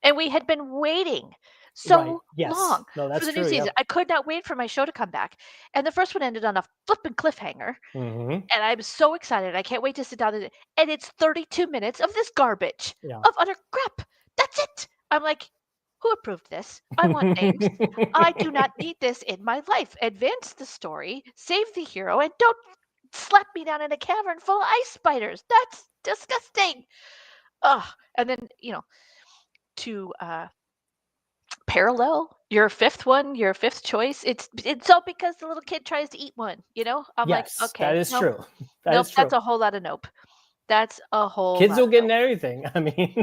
And we had been waiting so Right. Yes. long No, for that's the new true. season. Yep. I could not wait for my show to come back. And the first one ended on a flipping cliffhanger. Mhm. And I'm so excited. I can't wait to sit down and it's 32 minutes of this garbage Yeah. of utter crap. That's it. I'm like, who approved this? I want names. I do not need this in my life. Advance the story, save the hero, and don't slap me down in a cavern full of ice spiders. That's disgusting. Ugh. And then, to parallel your fifth choice, it's all because the little kid tries to eat one. I'm Yes, like, okay, that is nope, true. That nope, is true. that's a whole lot of nope. That's a whole Kids lot will of get nope. into everything. I mean,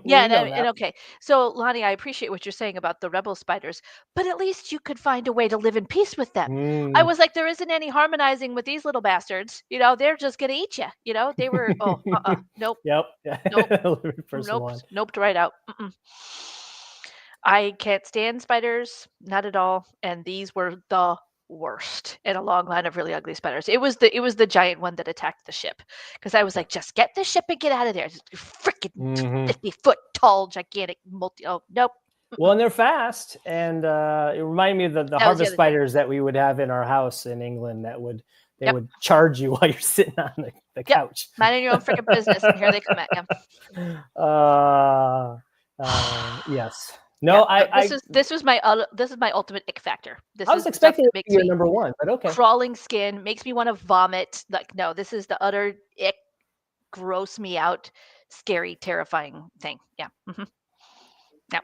Yeah, we know and that. okay. So Lonnie, I appreciate what you're saying about the rebel spiders, but at least you could find a way to live in peace with them. I Mm. was like, there isn't any harmonizing with these little bastards. They're just gonna eat you. They were nope, Yep. Nope. Person one. Noped right out. I can't stand spiders, not at all. And these were the worst in a long line of really ugly spiders. It was the giant one that attacked the ship because I was like, just get the ship and get out of there. Freaking Mhm. 50-foot tall, gigantic multi. Oh nope. Well, and they're fast, and it reminded me of the That was the harvest other thing. spiders that we would have in our house in England. That would Yep. would charge you while you're sitting on the couch. Minding your own freaking business, and here they come at you. Yes. No, Yeah, this is my ultimate ick factor. This I is was the stuff expecting that it to makes be your me number one, but okay. crawling skin, makes me want to vomit. Like, no, this is the utter ick, gross me out, scary, terrifying thing. Yeah. Mm-hmm. Yeah.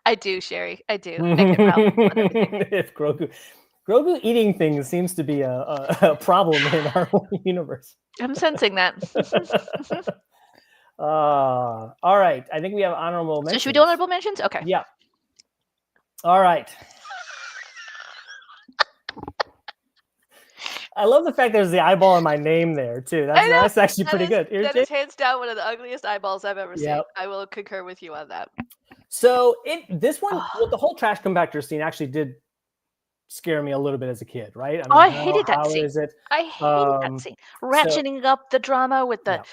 I do, Sherry. I do. I get riled up on everything. If Grogu eating things seems to be a problem in our universe. I'm sensing that. All right. I think we have honorable So mentions. should we do honorable mentions? Okay. Yeah. All right. I love the fact there's the eyeball in my name there too. That's actually pretty good. That is hands down one of the ugliest eyeballs I've ever seen. Yep. I will concur with you on that. So this one, the whole trash compactor scene actually did scare me a little bit as a kid, right? I mean, I hated that scene. Is it? I hated that scene. Ratcheting up the drama with the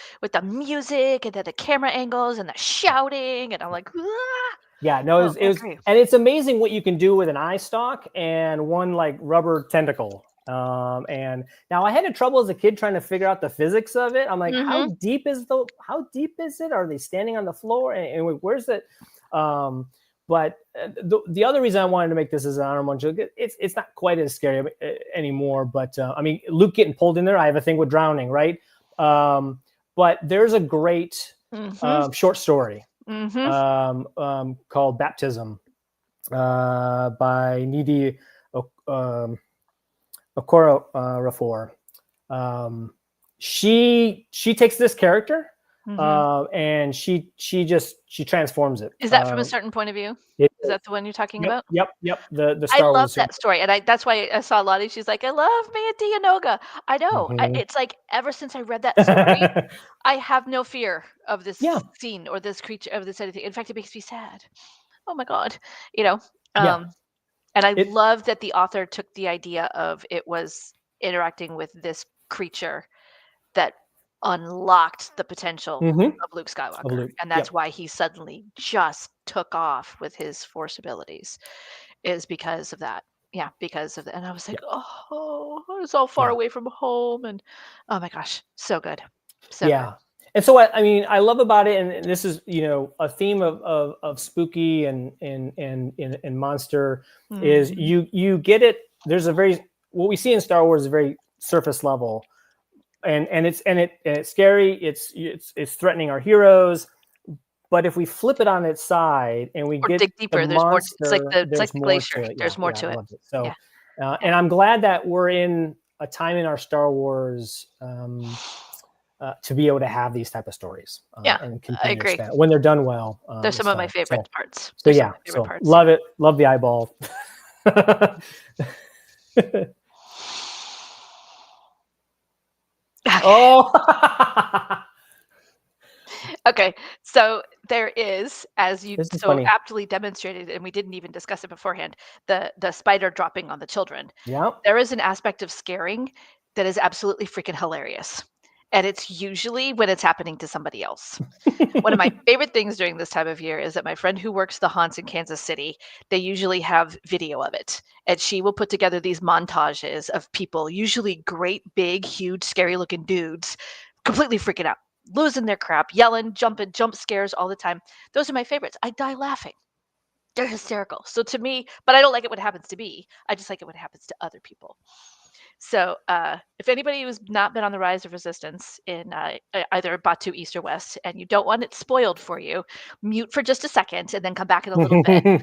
music and then the camera angles and the shouting, and I'm like, ah! Yeah, no, it was, and it's amazing what you can do with an eye stalk and one like rubber tentacle. And now I had trouble as a kid trying to figure out the physics of it. I'm like, how deep is it? Are they standing on the floor? And where's it? But the other reason I wanted to make this as an honorable mention, it's not quite as scary anymore. But I mean, Luke getting pulled in there, I have a thing with drowning, right? But there's a great short story called Baptism by Nidhi Okorafor. She takes this character and she transforms it. Is that from a certain point of view? Is that the one you're talking about? Yep. The Star I love Wars that story, and that's why I saw Lottie. She's like, I love Maya Dianoga. I know. It's like ever since I read that story, I have no fear of this scene or this creature, of this anything. In fact, it makes me sad. Oh my god, and I love that the author took the idea of it was interacting with this creature that unlocked the potential of Luke Skywalker, and that's why he suddenly just took off with his Force abilities, is because of that. Yeah, because of that. And I was like, oh, I was all far away from home, and oh my gosh, so good. So good. And so I mean, I love about it, and this is a theme of spooky and monster is you get it. There's what we see in Star Wars is very surface level, and it's scary. It's threatening our heroes. But if we flip it on its side and we dig deeper, there's more. It's like the glacier. There's more to it. So, and I'm glad that we're in a time in our Star Wars to be able to have these type of stories. Yeah, And I continue to agree. expand when they're done well. They're some of my so- favorite parts. So They're some yeah, of my favorite so parts. love it. Love the eyeball. Oh, Okay, so there is, as you This is so funny. aptly demonstrated, and we didn't even discuss it beforehand, the spider dropping on the children. yeah. There is an aspect of scaring that is absolutely freaking hilarious. And it's usually when it's happening to somebody else. One of my favorite things during this time of year is that my friend who works the haunts in Kansas City, they usually have video of it. And she will put together these montages of people, usually great, big, huge, scary looking dudes, completely freaking out, losing their crap, yelling, jumping, jump scares all the time. Those are my favorites. I die laughing. They're hysterical. So to me, but I don't like it when it happens to me. I just like it when it happens to other people. So, if anybody who's not been on the Rise of Resistance in either Batu East or West, and you don't want it spoiled for you, mute for just a second and then come back in a little bit.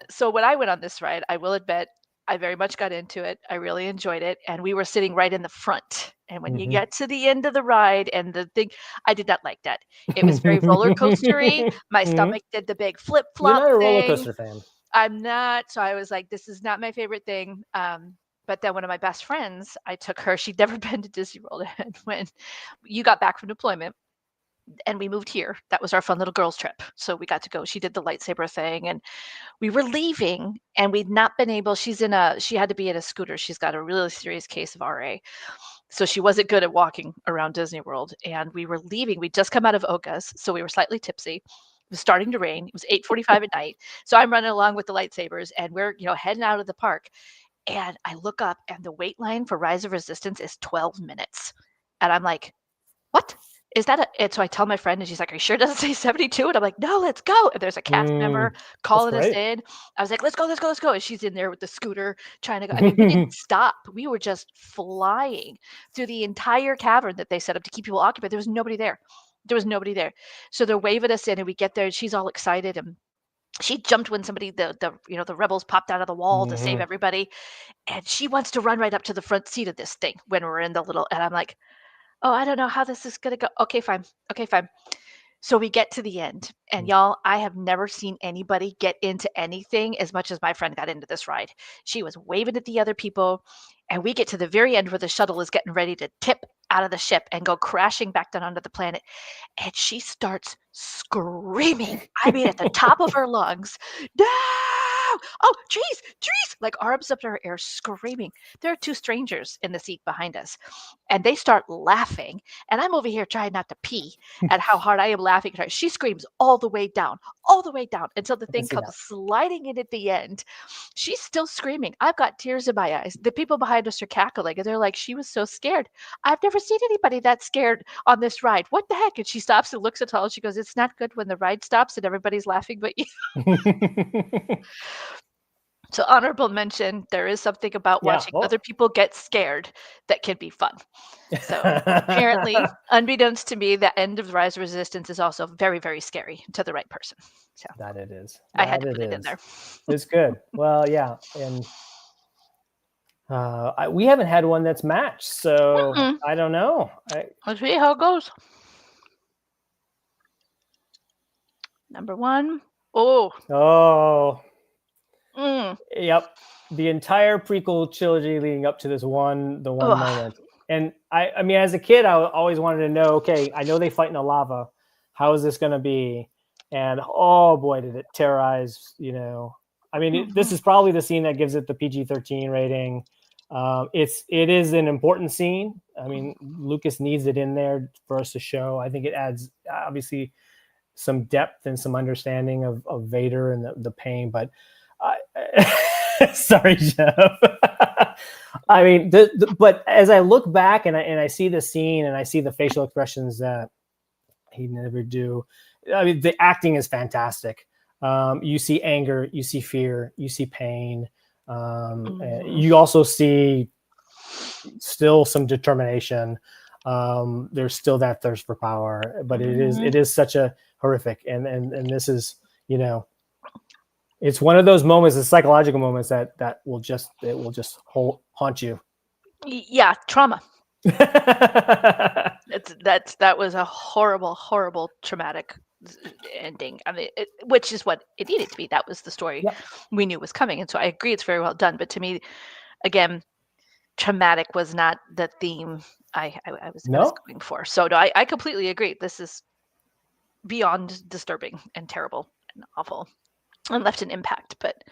So when I went on this ride, I will admit I very much got into it. I really enjoyed it, and we were sitting right in the front. And when you Mhm. get to the end of the ride and the thing, I did not like that. It was very roller coastery. My Mhm. stomach did the big flip You're flop not a roller thing. coaster fan. I'm not. So I was like, this is not my favorite thing. But then one of my best friends, I took her, she'd never been to Disney World. And when you got back from deployment and we moved here, that was our fun little girls trip. So we got to go. She did the lightsaber thing and we were leaving and we'd not been able, she had to be in a scooter. She's got a really serious case of RA. So she wasn't good at walking around Disney World. And we were leaving. We'd just come out of Oga's. So we were slightly tipsy. It was starting to rain. It was 8:45 at night. So I'm running along with the lightsabers and we're, heading out of the park. And I look up and the wait line for Rise of Resistance is 12 minutes. And I'm like, what? Is that a, and so I tell my friend and she's like, are you sure it doesn't say 72? And I'm like, no, let's go. And there's a cast member calling us great. in. I was like, let's go, let's go, let's go. And she's in there with the scooter trying to go. I mean, we didn't stop. We were just flying through the entire cavern that they set up to keep people occupied. There was nobody there. There was nobody there. So they're waving us in and we get there and she's all excited and she jumped when somebody the rebels popped out of the wall to save Mhm. everybody, and she wants to run right up to the front seat of this thing when we're in the little. And I'm like, oh, I don't know how this is gonna go. Okay, fine. Okay, fine. So we get to the end, and y'all, I have never seen anybody get into anything as much as my friend got into this ride. She was waving at the other people, and we get to the very end where the shuttle is getting ready to tip out of the ship and go crashing back down onto the planet. And she starts screaming. I mean, at the top of her lungs, no! Oh, trees, trees! Like arms up to her ear, screaming. There are two strangers in the seat behind us, and they start laughing. And I'm over here trying not to pee at how hard I am laughing at her. She screams all the way down until the can thing see comes that. sliding in at the end. She's still screaming. I've got tears in my eyes. The people behind us are cackling, and they're like, she was so scared. I've never seen anybody that scared on this ride. What the heck? And she stops and looks at all. She goes, it's not good when the ride stops and everybody's laughing but you. So honorable mention, there is something about Yeah, watching well- other people get scared that can be fun. So apparently, unbeknownst to me, the end of the Rise of Resistance is also very, very scary to the right person. So that it is. I had to That put it in is. there. It's good. Well, yeah, and we haven't had one that's matched, so Mm-mm. I don't know. Let's see how it goes. Number one. Oh, Oh, mm, yep. The entire prequel trilogy leading up to this one Ugh. moment. And I mean, as a kid, I always wanted to know, okay, I know they fight in the lava. How is this going to be? And oh boy, did it terrorize, I mean, this is probably the scene that gives it the PG-13 rating. It is an important scene. I mean, Lucas needs it in there for us to show. I think it adds, obviously, some depth and some understanding of Vader and the pain, but sorry, Jeff. I mean, but as I look back and I see the scene and I see the facial expressions that he never do, I mean, the acting is fantastic. You see anger, you see fear, you see pain. You also see still some determination. There's still that thirst for power, but it is such a horrific, and this is, it's one of those moments, the psychological moments that will just haunt you. yeah, trauma. That was a horrible, traumatic ending. I mean, which is what it needed to be. That was the story Yep. we knew was coming, and so I agree it's very well done. But to me, again, traumatic was not the theme I was No? going for. So no, I completely agree. This is beyond disturbing and terrible and awful, and left an impact. But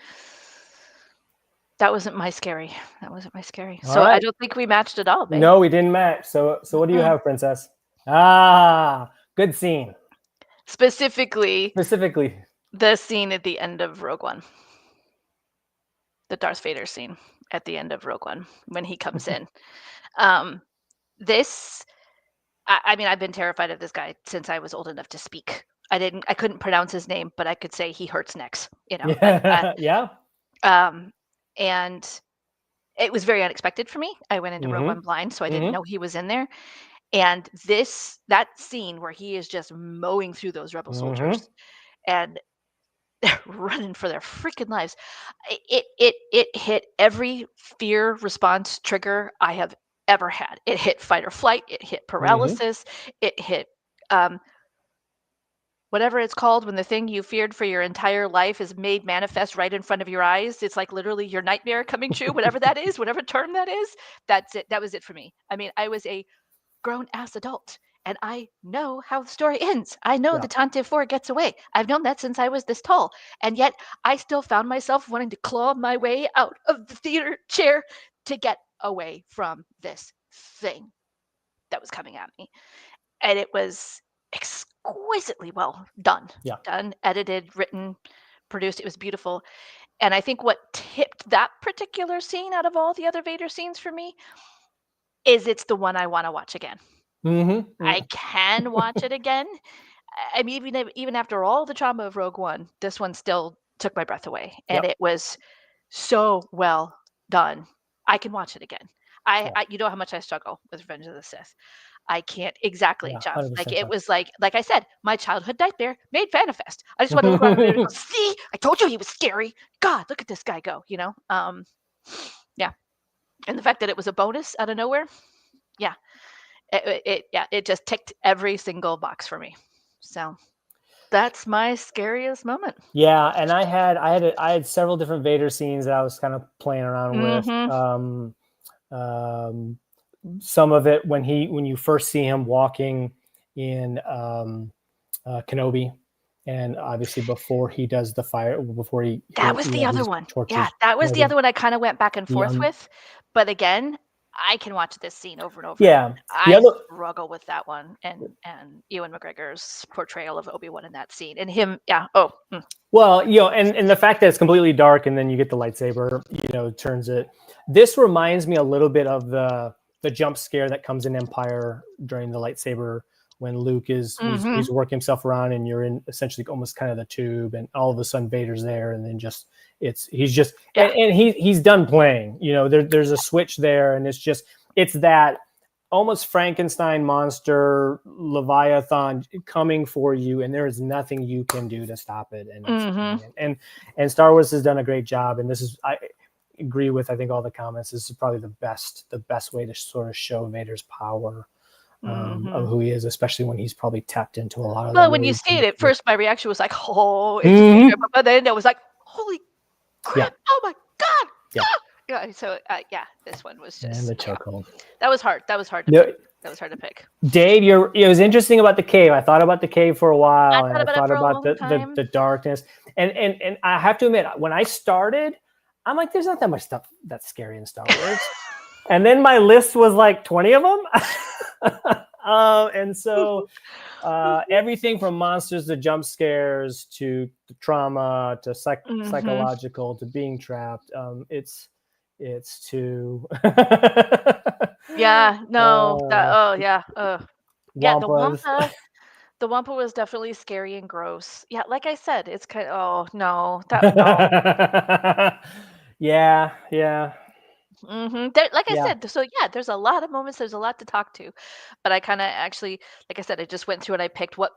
that wasn't my scary. All So I right. don't think we matched at all, babe. No, we didn't match. So what do you Mm-mm. have, Princess? Ah, good scene. Specifically, The scene at the end of Rogue One. The Darth Vader scene at the end of Rogue One when he comes in. This, I mean, I've been terrified of this guy since I was old enough to speak. I couldn't pronounce his name, but I could say he hurts necks, you know. Yeah. And it was very unexpected for me. I went into Rogue One blind, so I didn't know he was in there. And that scene where he is just mowing through those rebel soldiers and they're running for their freaking lives. It hit every fear response trigger I have ever had. It hit fight or flight. It hit paralysis. It hit whatever it's called when the thing you feared for your entire life is made manifest right in front of your eyes. It's like literally your nightmare coming true, whatever that is, whatever term that is. That's it. That was it for me. I mean, I was a grown-ass adult, and I know how the story ends. I know the Tantive 4 gets away. I've known that since I was this tall, and yet I still found myself wanting to claw my way out of the theater chair to get away from this thing that was coming at me. And it was exquisitely well done. Yeah. Done, edited, written, produced. It was beautiful. And I think what tipped that particular scene out of all the other Vader scenes for me is it's the one I want to watch again. I can watch it again. I mean, even after all the trauma of Rogue One, this one still took my breath away, and it was so well done. I can watch it again. I you know how much I struggle with Revenge of the Sith. I can't exactly, Jeff. 100% Like it was like I said, my childhood nightmare made manifest. I just want to look around and go, see, I told you he was scary. God, look at this guy go. You know, yeah. And the fact that it was a bonus out of nowhere, yeah, it just ticked every single box for me. So that's my scariest moment. Yeah, and I had several different Vader scenes that I was kind of playing around with. Some of it when you first see him walking in Kenobi, and obviously before he does the fire, that was the other one. Yeah, that was the other one I kind of went back and forth with. But again, I can watch this scene over and over. Yeah, I struggle with that one, and Ewan McGregor's portrayal of Obi-Wan in that scene, and him. Yeah. Well, you know, and the fact that it's completely dark, and then you get the lightsaber, you know, turns it. This reminds me a little bit of the jump scare that comes in Empire during the lightsaber when Luke is he's working himself around, and you're in essentially almost kind of the tube, and all of a sudden Vader's there, and then he's done playing. You know, there's a switch there, and it's that almost Frankenstein monster Leviathan coming for you, and there is nothing you can do to stop it. And Star Wars has done a great job, and I agree with I think all the comments. This is probably the best way to sort of show Vader's power. Of who he is, especially when he's probably tapped into a lot of. Well, when you see it at first, my reaction was like, "Oh," but then it was like, "Holy crap! Oh my god!" Yeah. So this one was just. And the chokehold. That was hard. That was hard to pick. Dave, it was interesting about the cave. I thought about the cave for a while, and I thought about the darkness, and I have to admit, when I started, I'm like, "There's not that much stuff that's scary in Star Wars." And then my list was like 20 of them. And so everything from monsters to jump scares to trauma to psychological to being trapped. It's too. Yeah. No. Wampas. The Wampa was definitely scary and gross. Yeah. Like I said, it's kind of. Oh no. No. Yeah. Like I Yeah. said, so yeah, there's a lot of moments. There's a lot to talk to, but I kind of actually, like I said, I just went through and I picked what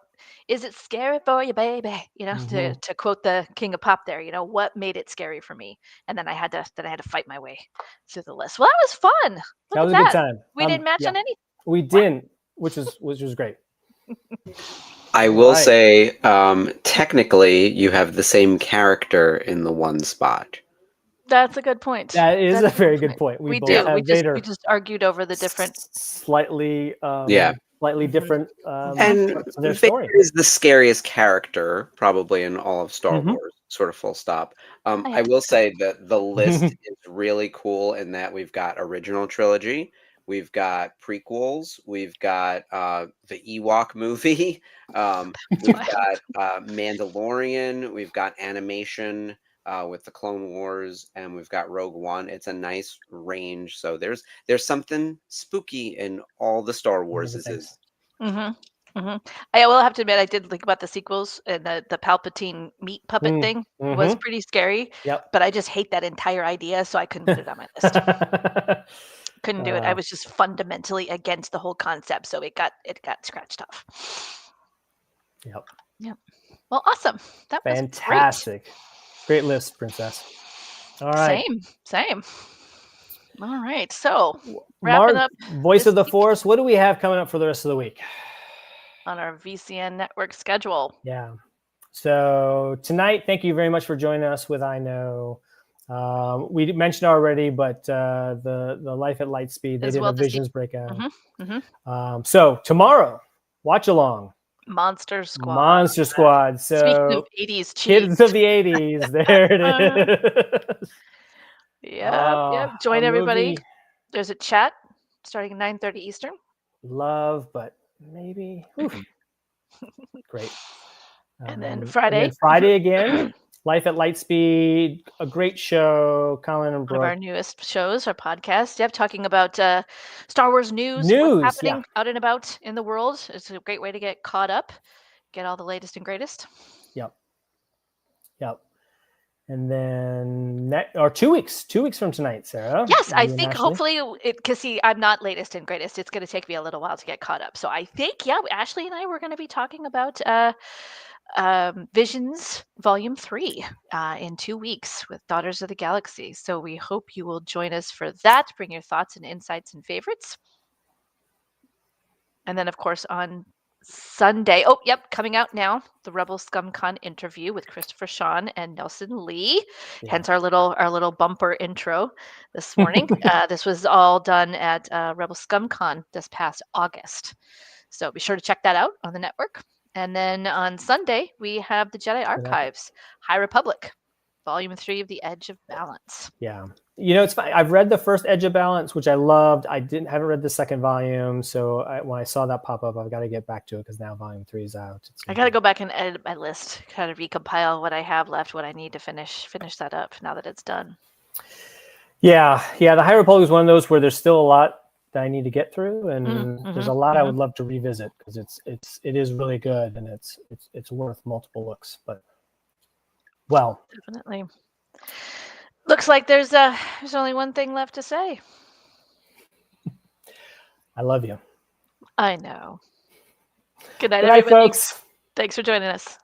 is it scary for you, baby? You know, to Mhm. to quote the King of Pop there. You know, what made it scary for me? And then I had to fight my way through the list. Well, that was fun. That Look at was a good that. time. We didn't match Yeah, on anything. we Wow. didn't, which was great. I All will right. say, technically, you have the same character in the one spot. That's a good point. That is That's a very good point. We We both do. We have just Vader. we just argued over the different. Slightly, Yeah. slightly Mhm. different And parts of their Vader story. is the scariest character probably in all of Star Mhm. Wars, sort of full stop. I I have to will agree. say that the list is really cool in that we've got original trilogy, we've got prequels, we've got the Ewok movie, we've Wow. got Mandalorian, we've got animation with the Clone Wars, and we've got Rogue One. It's a nice range. So there's something spooky in all the Star Wars. Things. Mhm. Mhm. I will have to admit I did think about the sequels and the Palpatine meat puppet Mm, thing was mhm. pretty scary, Yep. but I just hate that entire idea, so I couldn't put it on my list. Couldn't do it. I Uh, was just fundamentally against the whole concept, so it got scratched off. Yep. Yep. Well, awesome. That was great. Fantastic. Great list, Princess. All right. Same. All right. So, Mark, wrapping up voice this of the week Force, what do we have coming up for the rest of the week? on our VCN network schedule. Yeah. So tonight, thank you very much for joining us with I Know. We mentioned already, but the Life at Lightspeed, they As did well a as the- Visions breakout. Mhm. So tomorrow, watch along. Monster Squad. Monster Squad. Speaking So of 80s kids cheese. of the 80s, there it is. Yep. A Join everybody. movie There's a chat starting at 9:30 Eastern. love, but maybe oof. Great. And then And Friday. then Friday again, Life at Lightspeed, a great show. Colin and One of our Brooke. newest shows, our podcast. Yep, talking about Star Wars news, News, what's yeah. happening out and about in the world. It's a great way to get caught up, get all the latest and greatest. Yep. And then 2 weeks from tonight, Sarah. Yes, I you and think Ashley. hopefully because see, I'm not latest and greatest. It's going to take me a little while to get caught up. So I think, yeah, Ashley and I were going to be talking about Visions Volume 3 in 2 weeks with Daughters of the Galaxy. So we hope you will join us for that. Bring your thoughts and insights and favorites. And then, of course, on Sunday, coming out now, the Rebel ScumCon interview with Christopher Sean and Nelson Lee. Yeah. Hence our little bumper intro this morning. This was all done at Rebel ScumCon this past August. So be sure to check that out on the network. And then on Sunday, we have the Jedi Archives, High Republic, Volume 3 of The Edge of Balance. Yeah. It's fine. I've read the first Edge of Balance, which I loved. I haven't read the second volume. So when I saw that pop up, I've got to get back to it because now Volume 3 is out. I got to go back and edit my list, kind of recompile what I have left, what I need to finish that up now that it's done. Yeah. The High Republic is one of those where there's still a lot that I need to get through, and there's a lot I would love to revisit because it is really good and it's worth multiple looks. But definitely. Looks like there's only one thing left to say. I love you. I know. Good night, Good night, everybody. folks. Thanks for joining us.